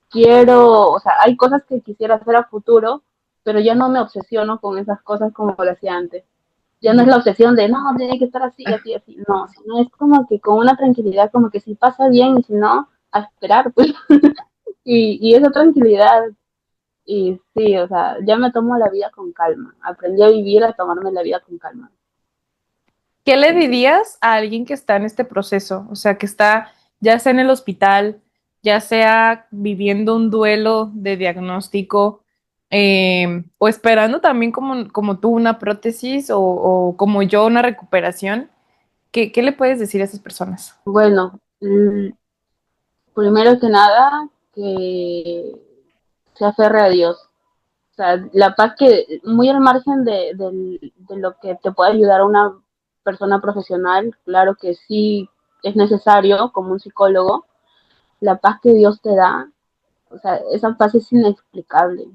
quiero, o sea, hay cosas que quisiera hacer a futuro, pero ya no me obsesiono con esas cosas como lo hacía antes. Ya no es la obsesión de, no, tiene que estar así, así, así. No, sino es como que con una tranquilidad, como que si pasa bien y si no, a esperar, pues. Y esa tranquilidad, y sí, o sea, ya me tomo la vida con calma. Aprendí a vivir, a tomarme la vida con calma. ¿Qué le dirías a alguien que está en este proceso? O sea, que está ya sea en el hospital, ya sea viviendo un duelo de diagnóstico, o esperando también como tú una prótesis o como yo una recuperación. ¿Qué le puedes decir a esas personas? Bueno, primero que nada, que se aferre a Dios. O sea, la paz que, muy al margen de lo que te puede ayudar una persona profesional, claro que sí es necesario como un psicólogo, la paz que Dios te da, o sea, esa paz es inexplicable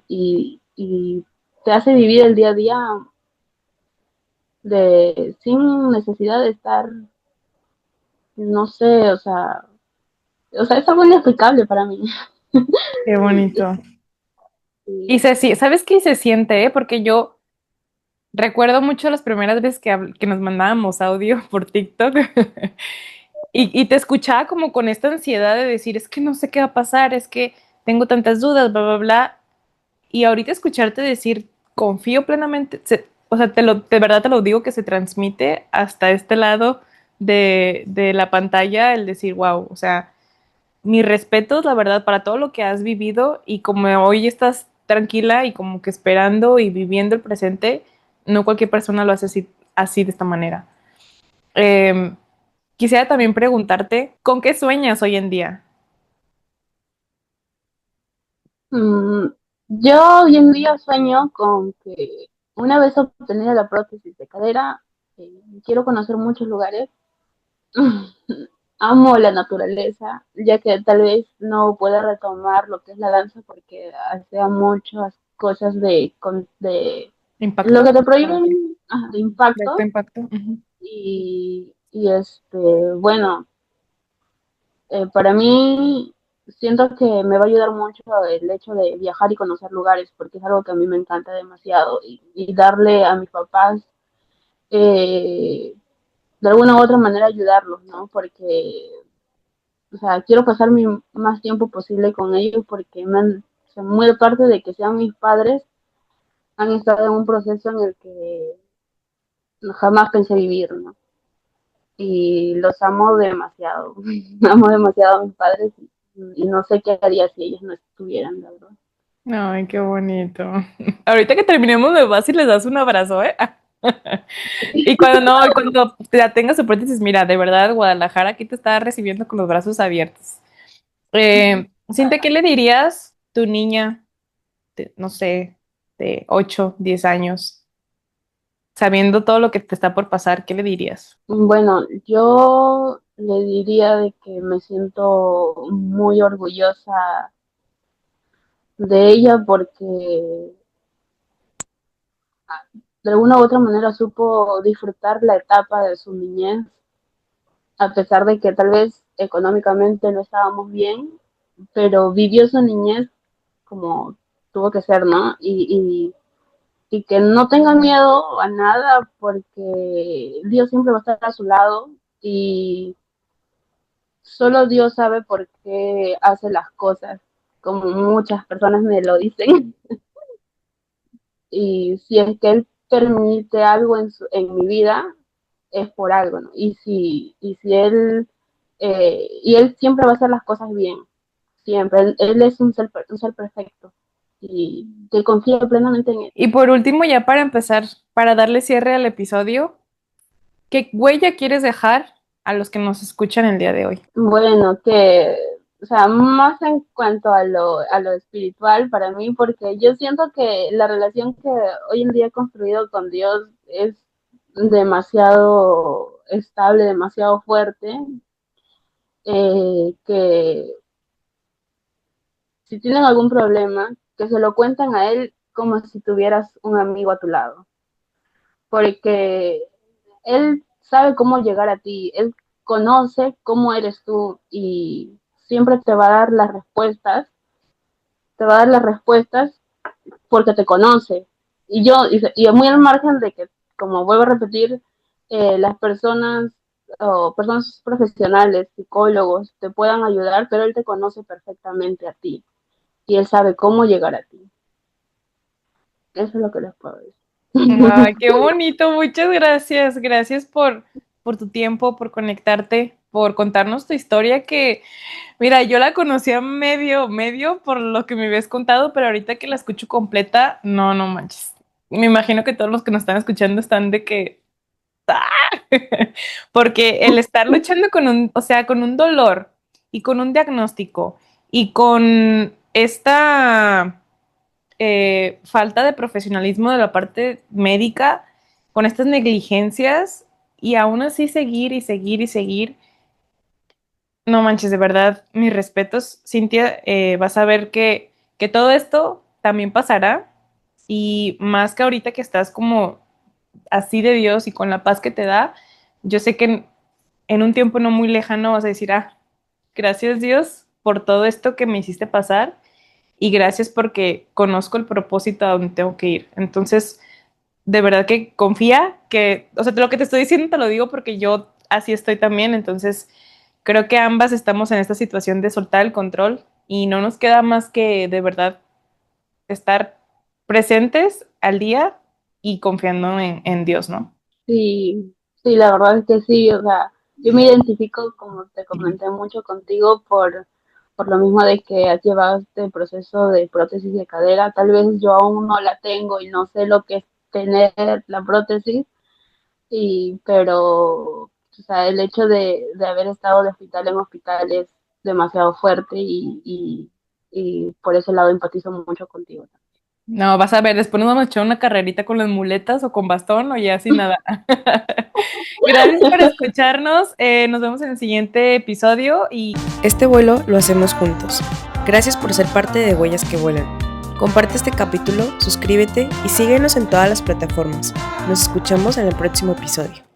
y te hace vivir el día a día sin necesidad de estar, no sé, o sea, es algo inexplicable para mí. Qué bonito. Y Y, ¿sabes qué se siente, Porque yo recuerdo mucho las primeras veces que nos mandábamos audio por TikTok y te escuchaba como con esta ansiedad de decir, es que no sé qué va a pasar, es que tengo tantas dudas, bla, bla, bla. Y ahorita escucharte decir, confío plenamente, o sea, de verdad te lo digo que se transmite hasta este lado de la pantalla el decir, wow, o sea, mis respetos, la verdad, para todo lo que has vivido y como hoy estás tranquila y como que esperando y viviendo el presente, no cualquier persona lo hace así de esta manera. Eh, Quisiera también preguntarte, ¿con qué sueñas hoy en día? mm, yo hoy en día sueño con que una vez obtenida la prótesis de cadera, quiero conocer muchos lugares. Amo la naturaleza, ya que tal vez no pueda retomar lo que es la danza porque hacía muchas cosas de lo ¿Impacto? que te Ah, ok. prohíben, de ¿De alto impacto. impacto? Ujú. Y bueno, para mí siento que me va a ayudar mucho el hecho de viajar y conocer lugares porque es algo que a mí me encanta demasiado y darle a mis papás eh, de alguna u otra manera ayudarlos, ¿no? Porque, o sea, quiero pasar mi más tiempo posible con ellos porque o sea, muy aparte de que sean mis padres, han estado en un proceso en el que jamás pensé vivir, ¿no? Y los amo demasiado, amo demasiado a mis padres y no sé qué haría si ellos no estuvieran, la verdad. Ay, qué bonito. Ahorita que terminemos, me vas y les das un abrazo, ¿eh? Y cuando no, y cuando la tengas su prótesis, mira, de verdad, Guadalajara aquí te está recibiendo con los brazos abiertos. Cintia, ¿qué le dirías tu niña, no sé, de 8, 10 años, sabiendo todo lo que te está por pasar? ¿Qué le dirías? Bueno, yo le diría de que me siento muy orgullosa de ella porque de alguna u otra manera supo disfrutar la etapa de su niñez, a pesar de que tal vez económicamente no estábamos bien, pero vivió su niñez como tuvo que ser, ¿no? Y que no tenga miedo a nada porque Dios siempre va a estar a su lado y solo Dios sabe por qué hace las cosas, como muchas personas me lo dicen. Y si es que Él permite algo en mi vida, es por algo, ¿no? Y si Él siempre va a hacer las cosas bien, siempre. Él es un ser perfecto y que confía plenamente en Él. Y por último, ya para empezar, para darle cierre al episodio, ¿qué huella quieres dejar a los que nos escuchan el día de hoy? Bueno, o sea, más en cuanto a lo espiritual para mí, porque yo siento que la relación que hoy en día he construido con Dios es demasiado estable, demasiado fuerte, que si tienen algún problema, que se lo cuenten a Él como si tuvieras un amigo a tu lado, porque Él sabe cómo llegar a ti, Él conoce cómo eres tú y siempre te va a dar las respuestas porque te conoce. Y muy al margen de que, como vuelvo a repetir, las personas o personas profesionales, psicólogos, te puedan ayudar, pero Él te conoce perfectamente a ti y Él sabe cómo llegar a ti. Eso es lo que les puedo decir. Ay, qué bonito, muchas gracias. Gracias por tu tiempo, por conectarte, por contarnos tu historia que, mira, yo la conocía medio por lo que me habías contado, pero ahorita que la escucho completa, no, no manches. Me imagino que todos los que nos están escuchando están de que, ¡ah! Porque el estar luchando con o sea, con un dolor y con un diagnóstico y con esta falta de profesionalismo de la parte médica, con estas negligencias y aún así seguir y seguir y seguir. No manches, de verdad, mis respetos, Cintia, vas a ver que todo esto también pasará y más que ahorita que estás como así de Dios y con la paz que te da, yo sé que en un tiempo no muy lejano vas a decir, ah, gracias Dios por todo esto que me hiciste pasar y gracias porque conozco el propósito a donde tengo que ir. Entonces, de verdad que confía que, o sea, lo que te estoy diciendo te lo digo porque yo así estoy también, entonces creo que ambas estamos en esta situación de soltar el control y no nos queda más que de verdad estar presentes al día y confiando en Dios, ¿no? Sí, sí, la verdad es que sí, o sea, yo me identifico, como te comenté, mucho contigo por lo mismo de que has llevado este proceso de prótesis de cadera. Tal vez yo aún no la tengo y no sé lo que es tener la prótesis, pero, o sea, el hecho de haber estado de hospital en hospital es demasiado fuerte y por ese lado empatizo mucho contigo. No, vas a ver, después nos vamos a echar una carrerita con las muletas o con bastón o ya sin nada. Gracias por escucharnos. Nos vemos en el siguiente episodio y este vuelo lo hacemos juntos. Gracias por ser parte de Huellas que Vuelan. Comparte este capítulo, suscríbete y síguenos en todas las plataformas. Nos escuchamos en el próximo episodio.